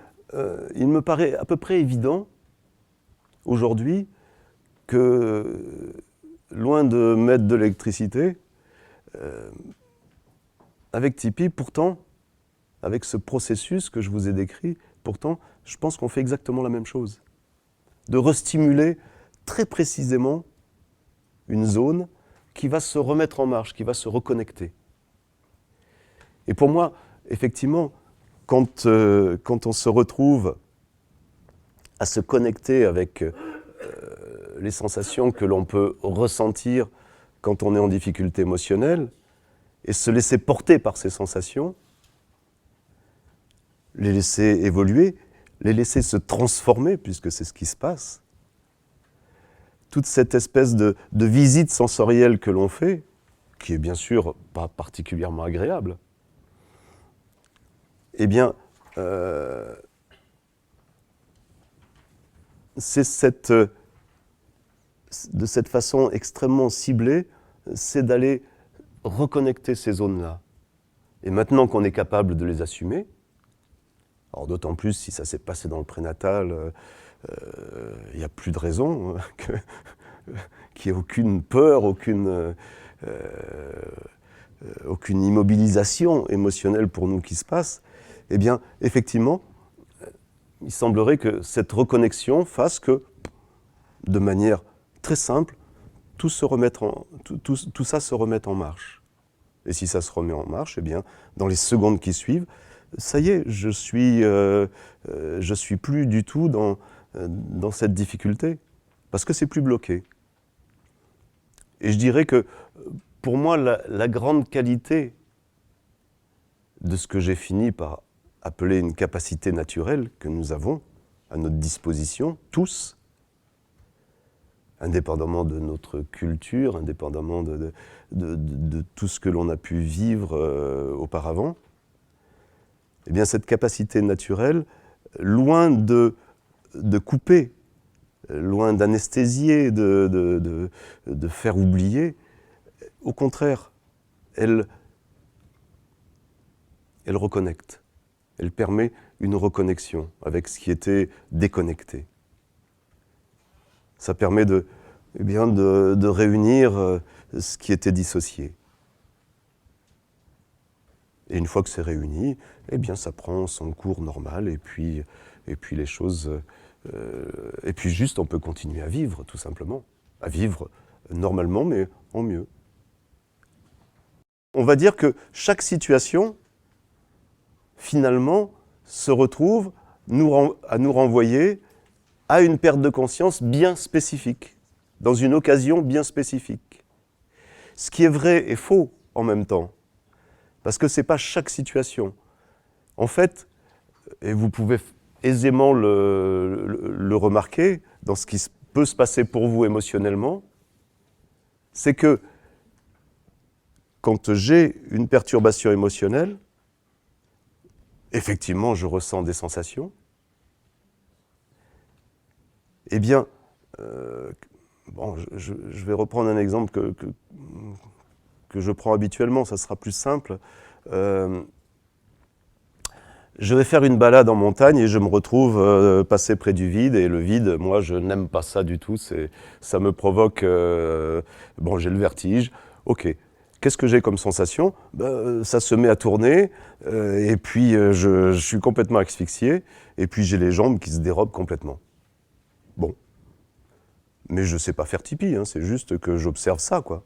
il me paraît à peu près évident, aujourd'hui, que loin de mettre de l'électricité, avec Tipeee, pourtant, avec ce processus que je vous ai décrit, pourtant, je pense qu'on fait exactement la même chose. De restimuler très précisément une zone qui va se remettre en marche, qui va se reconnecter. Et pour moi, effectivement, quand on se retrouve à se connecter avec les sensations que l'on peut ressentir quand on est en difficulté émotionnelle, et se laisser porter par ces sensations, les laisser évoluer, les laisser se transformer, puisque c'est ce qui se passe. Toute cette espèce de visite sensorielle que l'on fait, qui est bien sûr pas particulièrement agréable, eh bien, c'est de cette façon extrêmement ciblée, c'est d'aller reconnecter ces zones-là. Et maintenant qu'on est capable de les assumer, alors d'autant plus si ça s'est passé dans le prénatal, il n'y a plus de raison qu'il n'y ait aucune peur, aucune immobilisation émotionnelle pour nous qui se passe. Eh bien, effectivement, il semblerait que cette reconnexion fasse que, de manière très simple, tout ça se remette en marche. Et si ça se remet en marche, eh bien, dans les secondes qui suivent, ça y est, je suis plus du tout dans cette difficulté, parce que c'est plus bloqué. Et je dirais que, pour moi, la grande qualité de ce que j'ai fini par appeler une capacité naturelle que nous avons à notre disposition, tous, indépendamment de notre culture, indépendamment de tout ce que l'on a pu vivre auparavant, eh bien cette capacité naturelle, loin de couper, loin d'anesthésier, de faire oublier, au contraire, elle reconnecte. Elle permet une reconnexion avec ce qui était déconnecté. Ça permet de réunir ce qui était dissocié. Et une fois que c'est réuni, eh bien ça prend son cours normal et puis les choses... et puis juste on peut continuer à vivre, tout simplement. À vivre normalement, mais en mieux. On va dire que chaque situation, finalement, se retrouve à nous renvoyer à une perte de conscience bien spécifique, dans une occasion bien spécifique. Ce qui est vrai et faux en même temps, parce que ce n'est pas chaque situation. En fait, et vous pouvez aisément le remarquer dans ce qui peut se passer pour vous émotionnellement, c'est que quand j'ai une perturbation émotionnelle, effectivement, je ressens des sensations. Eh bien, bon, je vais reprendre un exemple que je prends habituellement, ça sera plus simple. Je vais faire une balade en montagne et je me retrouve passer près du vide. Et le vide, moi, je n'aime pas ça du tout. Ça me provoque... bon, j'ai le vertige. Ok. Qu'est-ce que j'ai comme sensation ? Ça se met à tourner. Et puis, je suis complètement asphyxié. Et puis, j'ai les jambes qui se dérobent complètement. Bon. Mais je ne sais pas faire Tipeee. Hein, c'est juste que j'observe ça, quoi.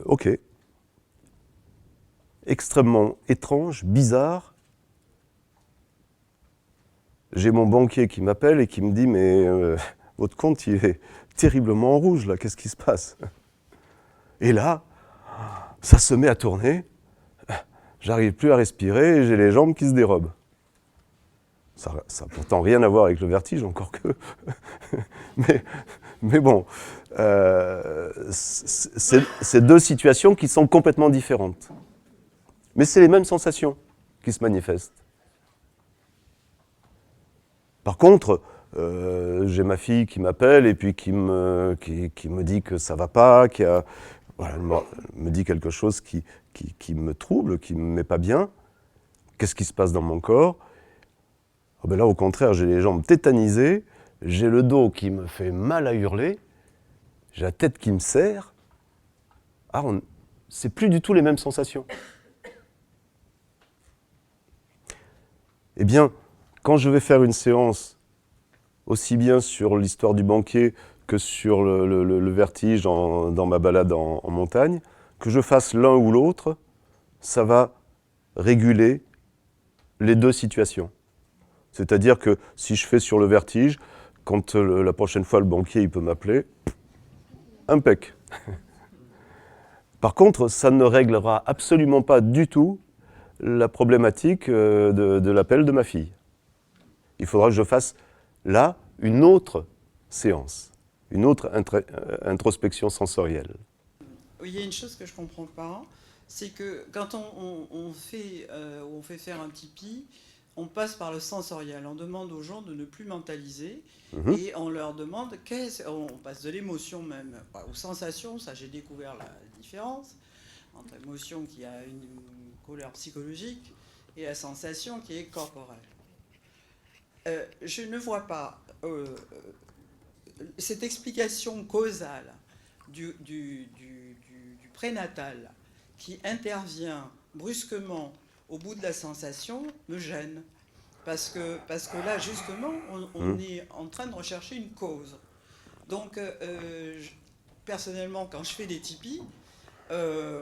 Ok. Extrêmement étrange, bizarre. J'ai mon banquier qui m'appelle et qui me dit « Mais votre compte, il est terriblement en rouge, là, qu'est-ce qui se passe ?» Et là, ça se met à tourner, j'arrive plus à respirer et j'ai les jambes qui se dérobent. Ça n'a pourtant rien à voir avec le vertige, encore que... mais bon, c'est deux situations qui sont complètement différentes. Mais c'est les mêmes sensations qui se manifestent. Par contre, j'ai ma fille qui m'appelle et puis qui me dit que ça ne va pas, voilà, elle me dit quelque chose qui me trouble, qui ne me met pas bien. Qu'est-ce qui se passe dans mon corps ? Oh ben là, au contraire, j'ai les jambes tétanisées, j'ai le dos qui me fait mal à hurler, j'ai la tête qui me serre. Ah, c'est plus du tout les mêmes sensations. Eh bien, quand je vais faire une séance, aussi bien sur l'histoire du banquier que sur le vertige dans ma balade en montagne, que je fasse l'un ou l'autre, ça va réguler les deux situations. C'est-à-dire que si je fais sur le vertige, quand la prochaine fois le banquier il peut m'appeler, impec. Par contre, ça ne réglera absolument pas du tout la problématique de l'appel de ma fille. Il faudra que je fasse là une autre séance, une autre introspection sensorielle. Il y a une chose que je ne comprends pas, c'est que quand on fait faire un Tipeee, on passe par le sensoriel. On demande aux gens de ne plus mentaliser et on leur demande, on passe de l'émotion même aux sensations. Ça, j'ai découvert la différence entre l'émotion qui a une couleur psychologique et la sensation qui est corporelle. Je ne vois pas cette explication causale du prénatal qui intervient brusquement au bout de la sensation me gêne. Parce que là, justement, on est en train de rechercher une cause. Donc, personnellement, quand je fais des Tipeee,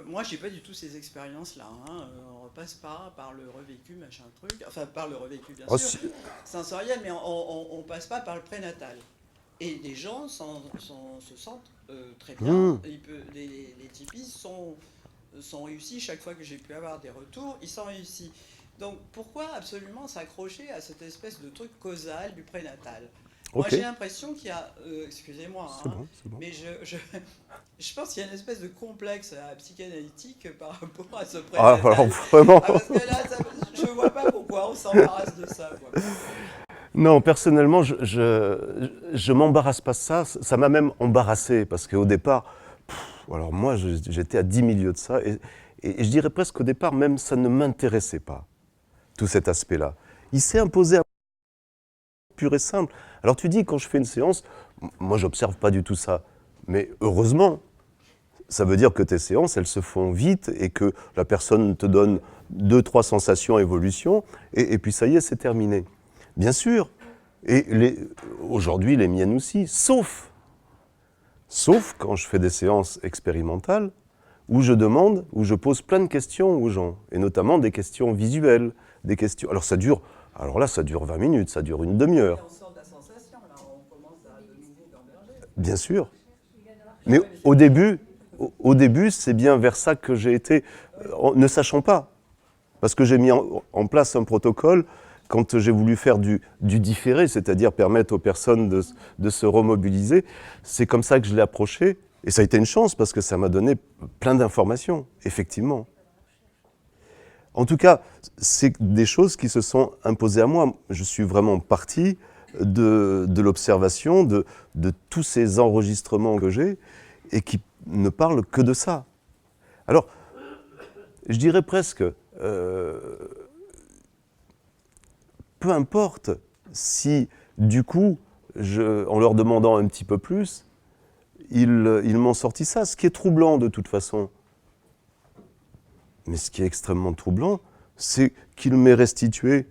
moi, je n'ai pas du tout ces expériences-là. Hein. On ne repasse pas par le revécu, machin truc. Enfin, par le revécu, bien sûr, sensoriel, mais on ne passe pas par le prénatal. Et les gens se sentent très bien. Les Tipeee sont réussis. Chaque fois que j'ai pu avoir des retours, ils sont réussis. Donc, pourquoi absolument s'accrocher à cette espèce de truc causal du prénatal ? Moi, j'ai l'impression qu'il y a... excusez-moi, c'est bon, c'est bon. mais je pense qu'il y a une espèce de complexe psychanalytique par rapport à ce prénatal. Ah, alors, vraiment. Parce que là, je ne vois pas pourquoi on s'embarrasse de ça, quoi. Non, personnellement, je m'embarrasse pas de ça. Ça m'a même embarrassé parce qu'au départ, alors moi, j'étais à 10 milieux de ça et je dirais presque qu'au départ, même ça ne m'intéressait pas, tout cet aspect-là. Il s'est imposé à pur et simple. Alors tu dis, quand je fais une séance, moi, j'observe pas du tout ça. Mais heureusement, ça veut dire que tes séances, elles se font vite et que la personne te donne 2-3 sensations, évolution, et puis ça y est, c'est terminé. Bien sûr, et aujourd'hui les miennes aussi, sauf quand je fais des séances expérimentales où je pose plein de questions aux gens, et notamment des questions visuelles, des questions. Alors ça dure Alors là, ça dure 20 minutes, ça dure une demi-heure. On sort de la sensation, là, on commence à de nouveau gamberger. Bien sûr. Mais au début, c'est bien vers ça que j'ai été, ne sachant pas. Parce que j'ai mis en place un protocole quand j'ai voulu faire du différé, c'est-à-dire permettre aux personnes de se remobiliser. C'est comme ça que je l'ai approché. Et ça a été une chance parce que ça m'a donné plein d'informations, effectivement. En tout cas, c'est des choses qui se sont imposées à moi. Je suis vraiment parti de l'observation, de tous ces enregistrements que j'ai et qui ne parlent que de ça. Alors, je dirais presque, peu importe si, du coup, en leur demandant un petit peu plus, ils m'ont sorti ça, ce qui est troublant de toute façon. Mais ce qui est extrêmement troublant, c'est qu'il m'ait restitué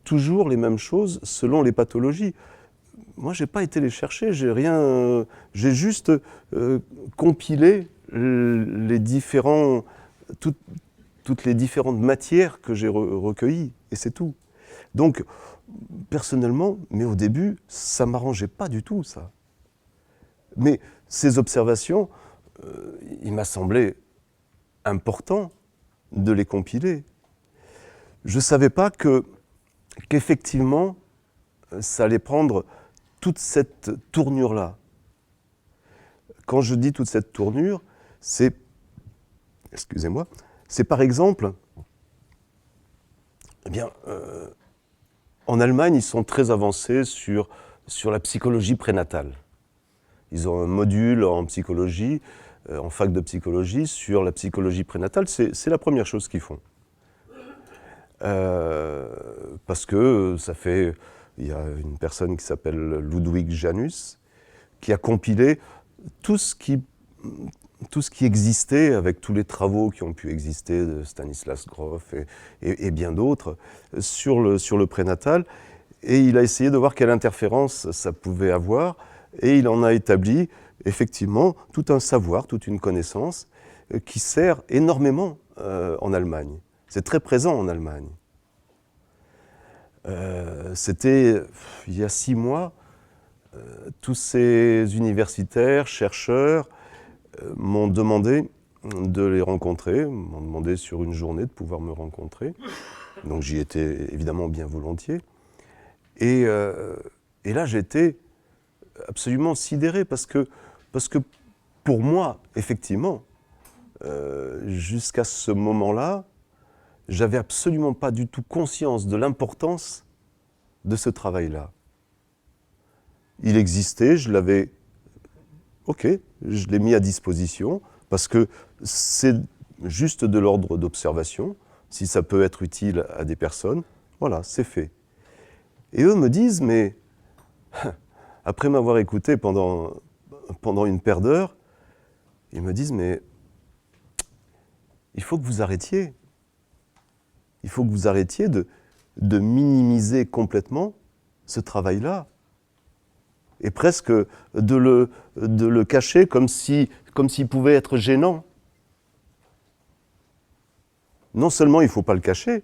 toujours les mêmes choses selon les pathologies. Moi, je n'ai pas été les chercher, j'ai juste compilé toutes les différentes matières que j'ai recueillies, et c'est tout. Donc, personnellement, mais au début, ça ne m'arrangeait pas du tout, ça. Mais ces observations, il m'a semblé important de les compiler. Je ne savais pas qu'effectivement, ça allait prendre toute cette tournure-là. Quand je dis toute cette tournure, c'est par exemple, eh bien, en Allemagne, ils sont très avancés sur la psychologie prénatale. Ils ont un module en psychologie, en fac de psychologie, sur la psychologie prénatale. C'est la première chose qu'ils font. Parce que il y a une personne qui s'appelle Ludwig Janus, qui a compilé tout ce qui existait, avec tous les travaux qui ont pu exister de Stanislas Grof et bien d'autres, sur le prénatal. Et il a essayé de voir quelle interférence ça pouvait avoir. Et il en a établi, effectivement, tout un savoir, toute une connaissance qui sert énormément en Allemagne. C'est très présent en Allemagne. C'était, il y a 6 mois, tous ces universitaires, chercheurs, m'ont demandé de les rencontrer, m'ont demandé sur une journée de pouvoir me rencontrer. Donc j'y étais évidemment bien volontiers. Et là, j'étais absolument sidéré parce que pour moi, effectivement, jusqu'à ce moment-là, j'avais absolument pas du tout conscience de l'importance de ce travail-là. Il existait, je l'ai mis à disposition parce que c'est juste de l'ordre d'observation. Si ça peut être utile à des personnes, voilà, c'est fait. Et eux me disent, mais après m'avoir écouté pendant une paire d'heures, ils me disent, mais il faut que vous arrêtiez. Il faut que vous arrêtiez de minimiser complètement ce travail-là. Et presque de le cacher comme s'il pouvait être gênant. Non seulement il ne faut pas le cacher,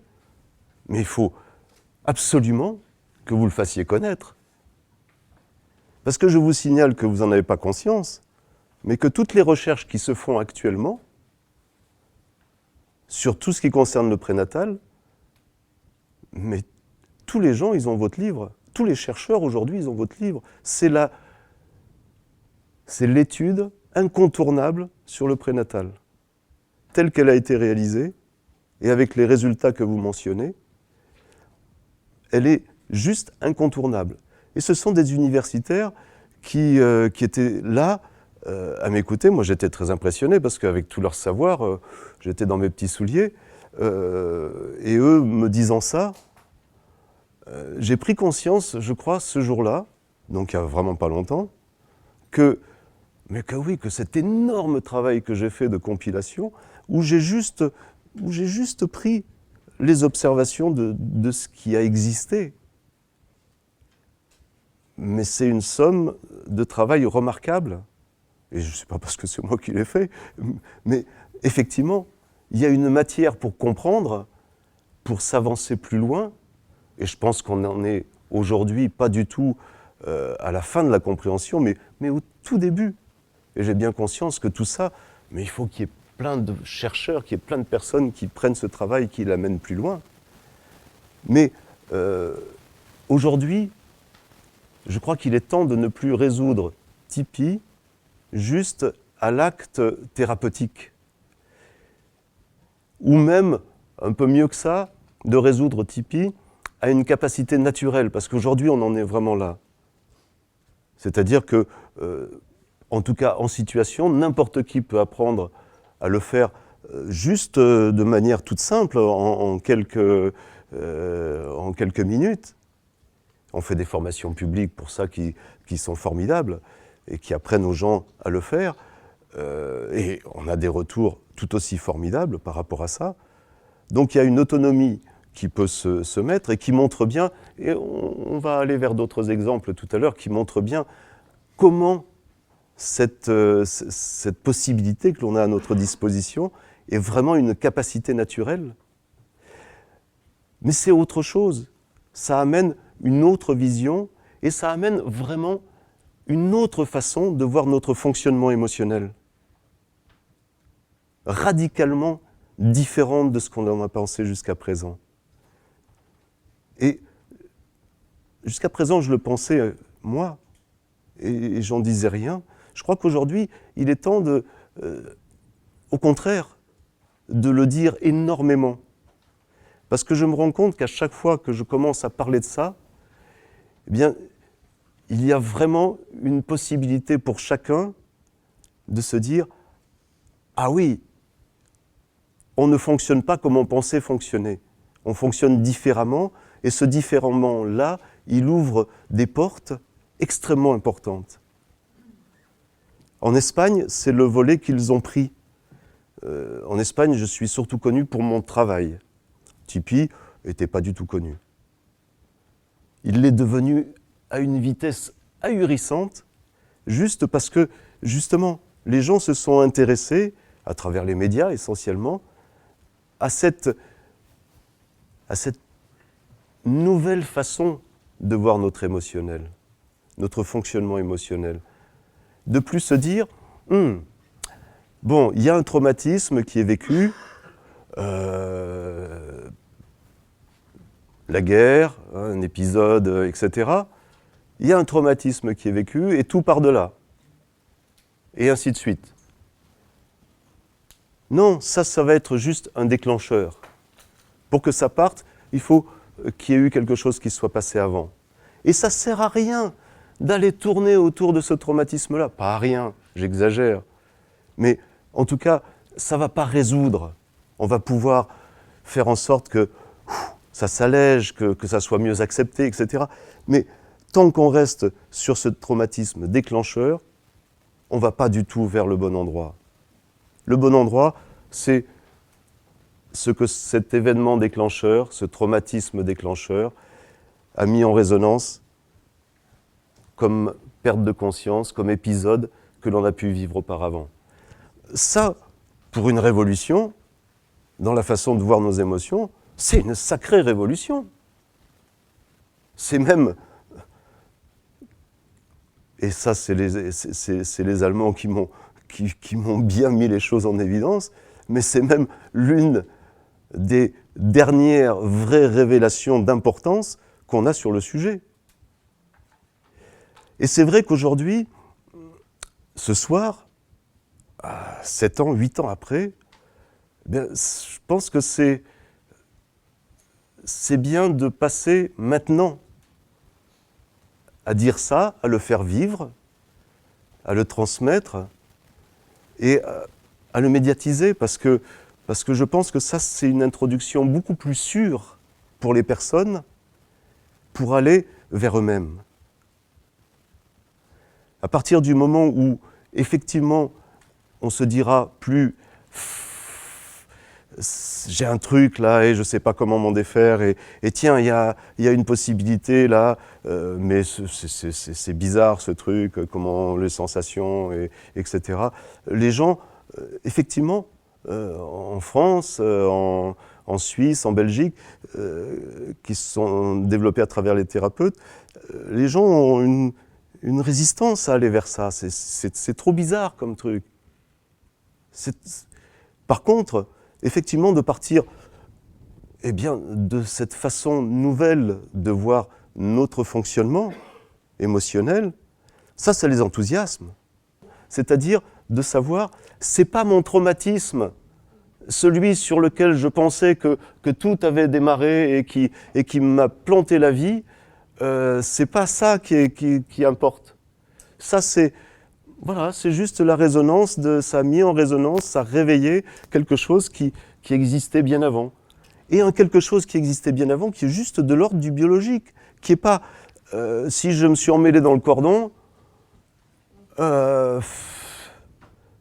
mais il faut absolument que vous le fassiez connaître. Parce que je vous signale que vous n'en avez pas conscience, mais que toutes les recherches qui se font actuellement sur tout ce qui concerne le prénatal, mais tous les gens, ils ont votre livre. Tous les chercheurs aujourd'hui, ils ont votre livre. C'est l'étude incontournable sur le prénatal, telle qu'elle a été réalisée, et avec les résultats que vous mentionnez, elle est juste incontournable. Et ce sont des universitaires qui étaient là à m'écouter. Moi, j'étais très impressionné parce qu'avec tout leur savoir, j'étais dans mes petits souliers. Et eux, me disant ça, j'ai pris conscience, je crois, ce jour-là, donc il n'y a vraiment pas longtemps, que cet énorme travail que j'ai fait de compilation, où j'ai juste pris les observations de ce qui a existé. Mais c'est une somme de travail remarquable. Et je ne sais pas parce que c'est moi qui l'ai fait, mais effectivement, il y a une matière pour comprendre, pour s'avancer plus loin, Et je pense qu'on en est aujourd'hui pas du tout à la fin de la compréhension, mais au tout début. Et j'ai bien conscience que tout ça, mais il faut qu'il y ait plein de chercheurs, qu'il y ait plein de personnes qui prennent ce travail, qui l'amènent plus loin. Mais aujourd'hui, je crois qu'il est temps de ne plus résoudre Tipeee juste à l'acte thérapeutique. Ou même, un peu mieux que ça, de résoudre Tipeee à une capacité naturelle, parce qu'aujourd'hui, on en est vraiment là. C'est-à-dire que, en tout cas en situation, n'importe qui peut apprendre à le faire juste de manière toute simple, en quelques minutes. On fait des formations publiques pour ça qui sont formidables et qui apprennent aux gens à le faire. Et on a des retours tout aussi formidables par rapport à ça. Donc il y a une autonomie qui peut se mettre et qui montre bien, et on va aller vers d'autres exemples tout à l'heure, qui montrent bien comment cette possibilité que l'on a à notre disposition est vraiment une capacité naturelle. Mais c'est autre chose. Ça amène une autre vision et ça amène vraiment une autre façon de voir notre fonctionnement émotionnel. Radicalement différente de ce qu'on en a pensé jusqu'à présent. Et jusqu'à présent, je le pensais moi, et j'en disais rien. Je crois qu'aujourd'hui, il est temps au contraire, de le dire énormément. Parce que je me rends compte qu'à chaque fois que je commence à parler de ça, eh bien, il y a vraiment une possibilité pour chacun de se dire « Ah oui, on ne fonctionne pas comme on pensait fonctionner. On fonctionne différemment, et ce différemment-là, il ouvre des portes extrêmement importantes. » En Espagne, c'est le volet qu'ils ont pris. En Espagne, je suis surtout connu pour mon travail. Tipeee n'était pas du tout connu. Il l'est devenu à une vitesse ahurissante, juste parce que, justement, les gens se sont intéressés, à travers les médias essentiellement, à cette nouvelle façon de voir notre émotionnel, notre fonctionnement émotionnel. De plus se dire, bon, il y a un traumatisme qui est vécu, la guerre, un épisode, etc. Il y a un traumatisme qui est vécu et tout part de là. Et ainsi de suite. Non, ça va être juste un déclencheur. Pour que ça parte, il faut qu'il y ait eu quelque chose qui soit passé avant. Et ça ne sert à rien d'aller tourner autour de ce traumatisme-là. Pas à rien, j'exagère. Mais en tout cas, ça ne va pas résoudre. On va pouvoir faire en sorte que ça s'allège, que ça soit mieux accepté, etc. Mais tant qu'on reste sur ce traumatisme déclencheur, on ne va pas du tout vers le bon endroit. Le bon endroit, c'est ce que cet événement déclencheur, ce traumatisme déclencheur, a mis en résonance comme perte de conscience, comme épisode que l'on a pu vivre auparavant. Ça, pour une révolution, dans la façon de voir nos émotions, c'est une sacrée révolution. C'est même... Et ça, c'est les Allemands qui m'ont bien mis les choses en évidence, mais c'est même l'une des dernières vraies révélations d'importance qu'on a sur le sujet. Et c'est vrai qu'aujourd'hui, ce soir, 7 ans, 8 ans après, eh bien, je pense que c'est bien de passer maintenant à dire ça, à le faire vivre, à le transmettre et à le médiatiser parce que je pense que ça, c'est une introduction beaucoup plus sûre pour les personnes pour aller vers eux-mêmes. À partir du moment où, effectivement, on se dira plus j'ai un truc là et je ne sais pas comment m'en défaire et tiens, il y a une possibilité là, mais c'est bizarre ce truc, comment les sensations, etc. Les gens, effectivement, en France, en en Suisse, en Belgique, qui sont développés à travers les thérapeutes, les gens ont une résistance à aller vers ça. C'est trop bizarre comme truc. Par contre, effectivement, de partir de cette façon nouvelle de voir notre fonctionnement émotionnel, ça les enthousiasme. C'est-à-dire de savoir, c'est pas mon traumatisme, celui sur lequel je pensais que tout avait démarré et qui m'a planté la vie, c'est pas ça qui importe. Ça, c'est juste la résonance, ça a mis en résonance, ça a réveillé quelque chose qui existait bien avant. Et quelque chose qui existait bien avant, qui est juste de l'ordre du biologique, qui n'est pas, si je me suis emmêlé dans le cordon,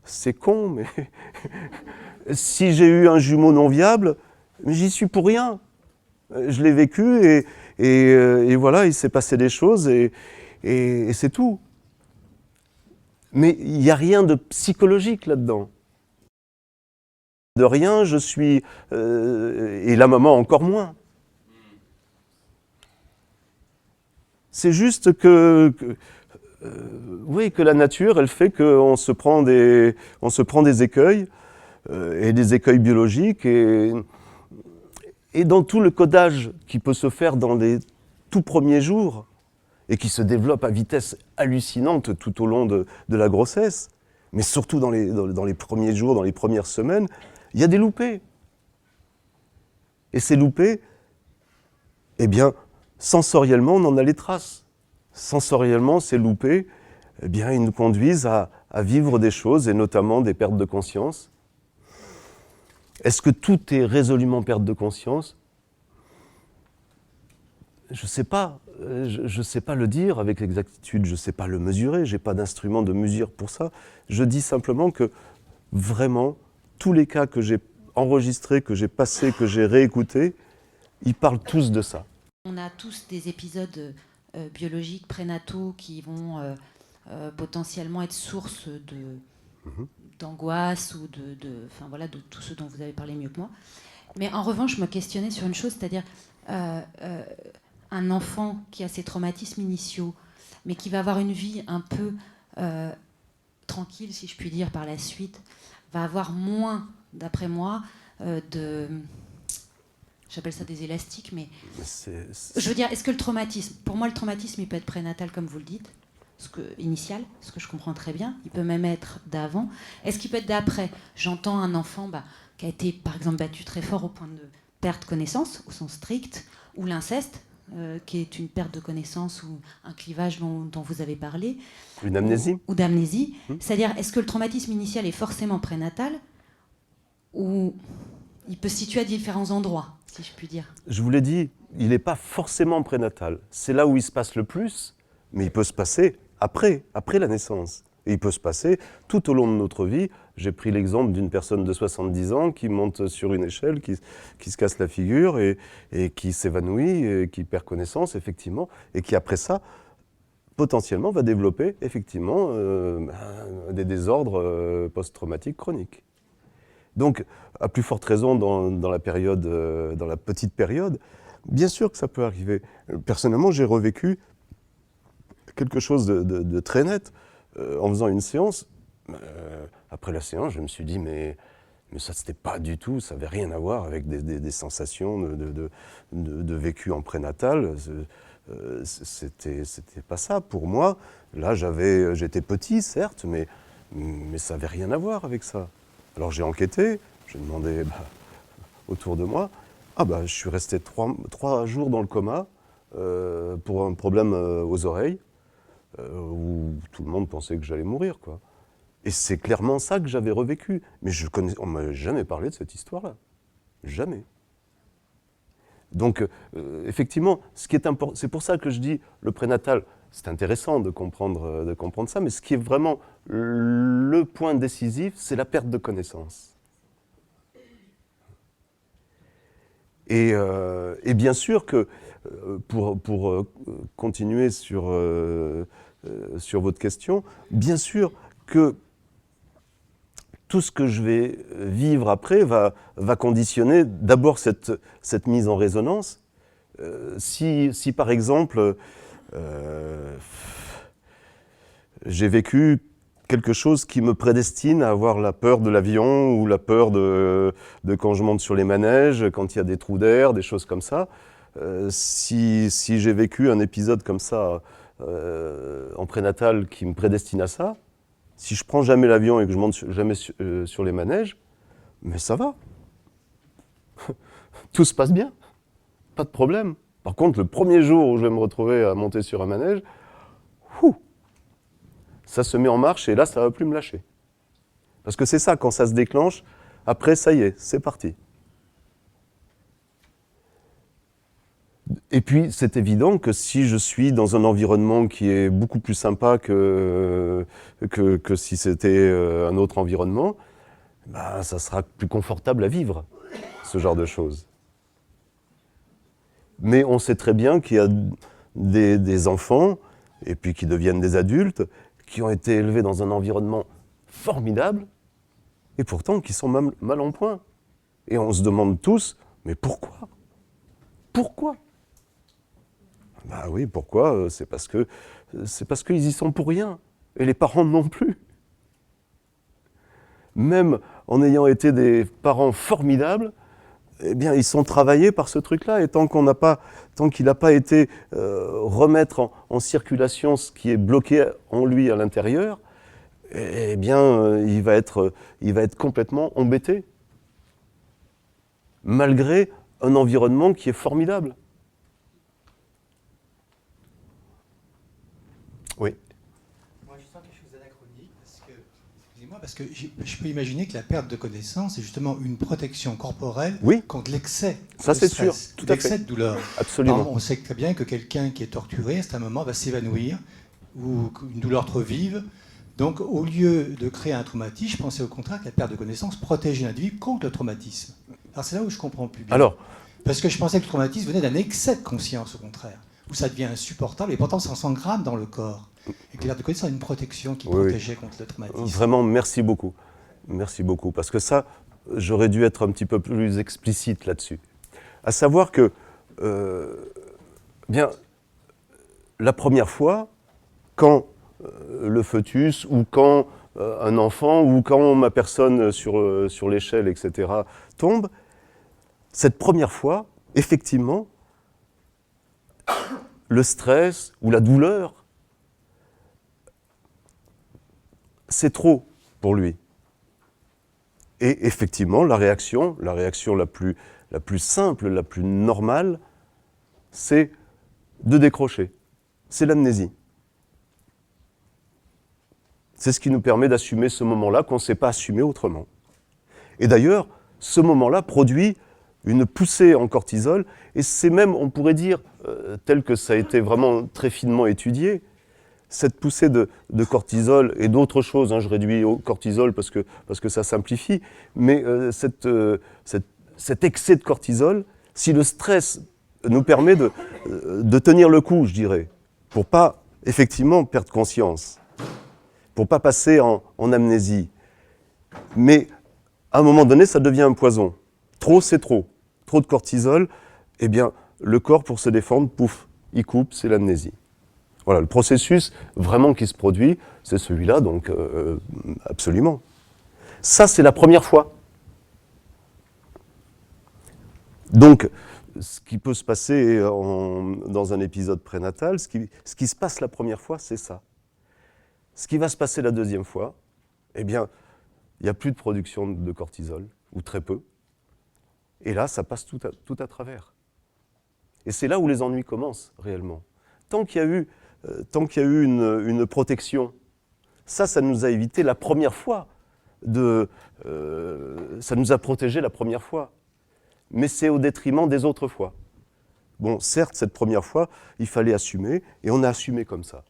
c'est con, mais si j'ai eu un jumeau non viable, j'y suis pour rien. Je l'ai vécu et voilà, il s'est passé des choses et c'est tout. Mais il n'y a rien de psychologique là-dedans. De rien, je suis... et la maman encore moins. C'est juste que la nature, elle fait qu'on se prend des écueils, et des écueils biologiques, et dans tout le codage qui peut se faire dans les tout premiers jours, et qui se développe à vitesse hallucinante tout au long de la grossesse, mais surtout dans les premiers jours, dans les premières semaines, il y a des loupés. Et ces loupés, sensoriellement, on en a les traces. Sensoriellement, ces loupés, ils nous conduisent à vivre des choses, et notamment des pertes de conscience. Est-ce que tout est résolument perte de conscience ? Je ne sais pas. Je ne sais pas le dire avec exactitude, je ne sais pas le mesurer, je n'ai pas d'instrument de mesure pour ça. Je dis simplement que vraiment, tous les cas que j'ai enregistrés, que j'ai passés, que j'ai réécoutés, ils parlent tous de ça. On a tous des épisodes biologiques prénataux qui vont potentiellement être source d'angoisse ou de tout ce dont vous avez parlé mieux que moi. Mais en revanche, je me questionnais sur une chose, c'est-à-dire un enfant qui a ses traumatismes initiaux, mais qui va avoir une vie un peu tranquille, si je puis dire, par la suite, va avoir moins, d'après moi, j'appelle ça des élastiques, mais je veux dire, est-ce que le traumatisme, pour moi le traumatisme il peut être prénatal comme vous le dites, initial, ce que je comprends très bien, il peut même être d'avant, est-ce qu'il peut être d'après? J'entends un enfant qui a été par exemple battu très fort au point de perdre connaissance, au sens strict, ou l'inceste, qui est une perte de connaissance ou un clivage dont vous avez parlé. Une amnésie. Ou d'amnésie. C'est-à-dire, est-ce que le traumatisme initial est forcément prénatal ou il peut se situer à différents endroits, si je puis dire? Je vous l'ai dit, il n'est pas forcément prénatal. C'est là où il se passe le plus, mais il peut se passer après la naissance. Et il peut se passer tout au long de notre vie. J'ai pris l'exemple d'une personne de 70 ans qui monte sur une échelle, qui se casse la figure et qui s'évanouit, et qui perd connaissance, effectivement, et qui, après ça, potentiellement, va développer, effectivement, des désordres post-traumatiques chroniques. Donc, à plus forte raison dans la petite période, bien sûr que ça peut arriver. Personnellement, j'ai revécu quelque chose de très net. En faisant une séance, après la séance, je me suis dit, mais ça, c'était pas du tout, ça n'avait rien à voir avec des sensations de vécu en prénatal. C'était pas ça. Pour moi, là, j'étais petit, certes, mais ça n'avait rien à voir avec ça. Alors j'ai enquêté, j'ai demandé autour de moi. Je suis resté 3 jours dans le coma pour un problème aux oreilles. Où tout le monde pensait que j'allais mourir, quoi. Et c'est clairement ça que j'avais revécu. Mais on ne m'a jamais parlé de cette histoire-là. Jamais. Donc, effectivement, c'est pour ça que je dis, le prénatal, c'est intéressant de comprendre ça, mais ce qui est vraiment le point décisif, c'est la perte de connaissance. Et bien sûr que, pour continuer sur votre question, bien sûr que tout ce que je vais vivre après va conditionner d'abord cette mise en résonance. Si par exemple, j'ai vécu quelque chose qui me prédestine à avoir la peur de l'avion ou la peur de quand je monte sur les manèges, quand il y a des trous d'air, des choses comme ça. Si j'ai vécu un épisode comme ça en prénatal qui me prédestine à ça, si je prends jamais l'avion et que je monte jamais sur les manèges, mais ça va. Tout se passe bien. Pas de problème. Par contre, le premier jour où je vais me retrouver à monter sur un manège, ça se met en marche et là, ça ne va plus me lâcher. Parce que c'est ça, quand ça se déclenche, après, ça y est, c'est parti. Et puis, c'est évident que si je suis dans un environnement qui est beaucoup plus sympa que si c'était un autre environnement, bah, ça sera plus confortable à vivre, ce genre de choses. Mais on sait très bien qu'il y a des enfants, et puis qui deviennent des adultes, qui ont été élevés dans un environnement formidable, et pourtant qui sont mal en point. Et on se demande tous, mais pourquoi ? Pourquoi ? Bah oui, pourquoi ? C'est parce qu'ils y sont pour rien, et les parents non plus. Même en ayant été des parents formidables, eh bien, ils sont travaillés par ce truc-là, et tant qu'il n'a pas été remettre en circulation ce qui est bloqué en lui à l'intérieur, eh bien, il va être complètement embêté, malgré un environnement qui est formidable. Oui. Moi, je sens quelque chose d'anachronique, parce que je peux imaginer que la perte de connaissance est justement une protection corporelle contre l'excès ça, de c'est stress, sûr, tout à l'excès fait. de douleur. Absolument. Alors, on sait très bien que quelqu'un qui est torturé, à un moment, va s'évanouir, ou une douleur trop vive. Donc, au lieu de créer un traumatisme, je pensais au contraire que la perte de connaissance protégeait l'individu contre le traumatisme. Alors, c'est là où je comprends plus bien. Parce que je pensais que le traumatisme venait d'un excès de conscience, au contraire, où ça devient insupportable, et pourtant ça s'engramme dans le corps. Et que la perte de connaissance a une protection qui protégeait contre le traumatisme. Vraiment, merci beaucoup. Merci beaucoup. Parce que ça, j'aurais dû être un petit peu plus explicite là-dessus. À savoir que, bien, la première fois, quand le fœtus, ou quand un enfant, ou quand ma personne sur l'échelle, etc., tombe, cette première fois, effectivement, le stress ou la douleur, c'est trop pour lui. Et effectivement, la réaction la plus simple, la plus normale, c'est de décrocher. C'est l'amnésie. C'est ce qui nous permet d'assumer ce moment-là qu'on ne sait pas assumer autrement. Et d'ailleurs, ce moment-là produit une poussée en cortisol, et c'est même, on pourrait dire, tel que ça a été vraiment très finement étudié, cette poussée de cortisol et d'autres choses, je réduis au cortisol parce que ça simplifie, mais cet excès de cortisol, si le stress nous permet de tenir le coup, je dirais, pour pas effectivement perdre conscience, pour pas passer en amnésie, mais à un moment donné, ça devient un poison. Trop, c'est trop. Trop de cortisol, eh bien, le corps, pour se défendre, pouf, il coupe, c'est l'amnésie. Voilà, le processus vraiment qui se produit, c'est celui-là, donc absolument. Ça, c'est la première fois. Donc, ce qui peut se passer dans un épisode prénatal, ce qui se passe la première fois, c'est ça. Ce qui va se passer la deuxième fois, eh bien, il n'y a plus de production de cortisol, ou très peu. Et là, ça passe tout à travers. Et c'est là où les ennuis commencent, réellement. Tant qu'il y a eu une protection, ça nous a évité la première fois. Ça nous a protégé la première fois. Mais c'est au détriment des autres fois. Bon, certes, cette première fois, il fallait assumer, et on a assumé comme ça.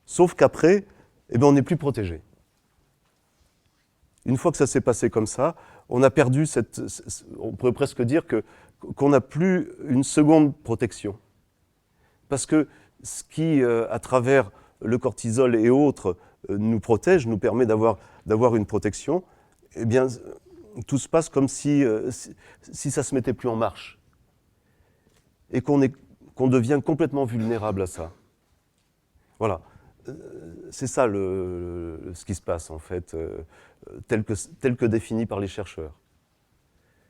Sauf qu'après, on n'est plus protégé. Une fois que ça s'est passé comme ça, on a perdu on pourrait presque dire qu'on n'a plus une seconde protection. Parce que ce qui, à travers le cortisol et autres, nous protège, nous permet d'avoir une protection, eh bien, tout se passe comme si ça ne se mettait plus en marche. Et qu'on devient complètement vulnérable à ça. Voilà. C'est ça ce qui se passe, en fait, tel que défini par les chercheurs.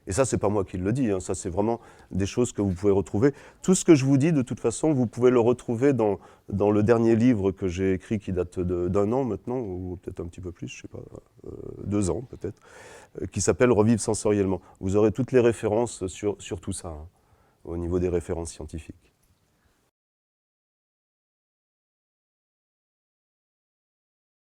Et ça, c'est pas moi qui le dis, hein, ça, c'est vraiment des choses que vous pouvez retrouver. Tout ce que je vous dis, de toute façon, vous pouvez le retrouver dans le dernier livre que j'ai écrit, qui date d'1 an maintenant, ou peut-être un petit peu plus, je sais pas, 2 ans peut-être, qui s'appelle « Revivre sensoriellement ». Vous aurez toutes les références sur tout ça, hein, au niveau des références scientifiques.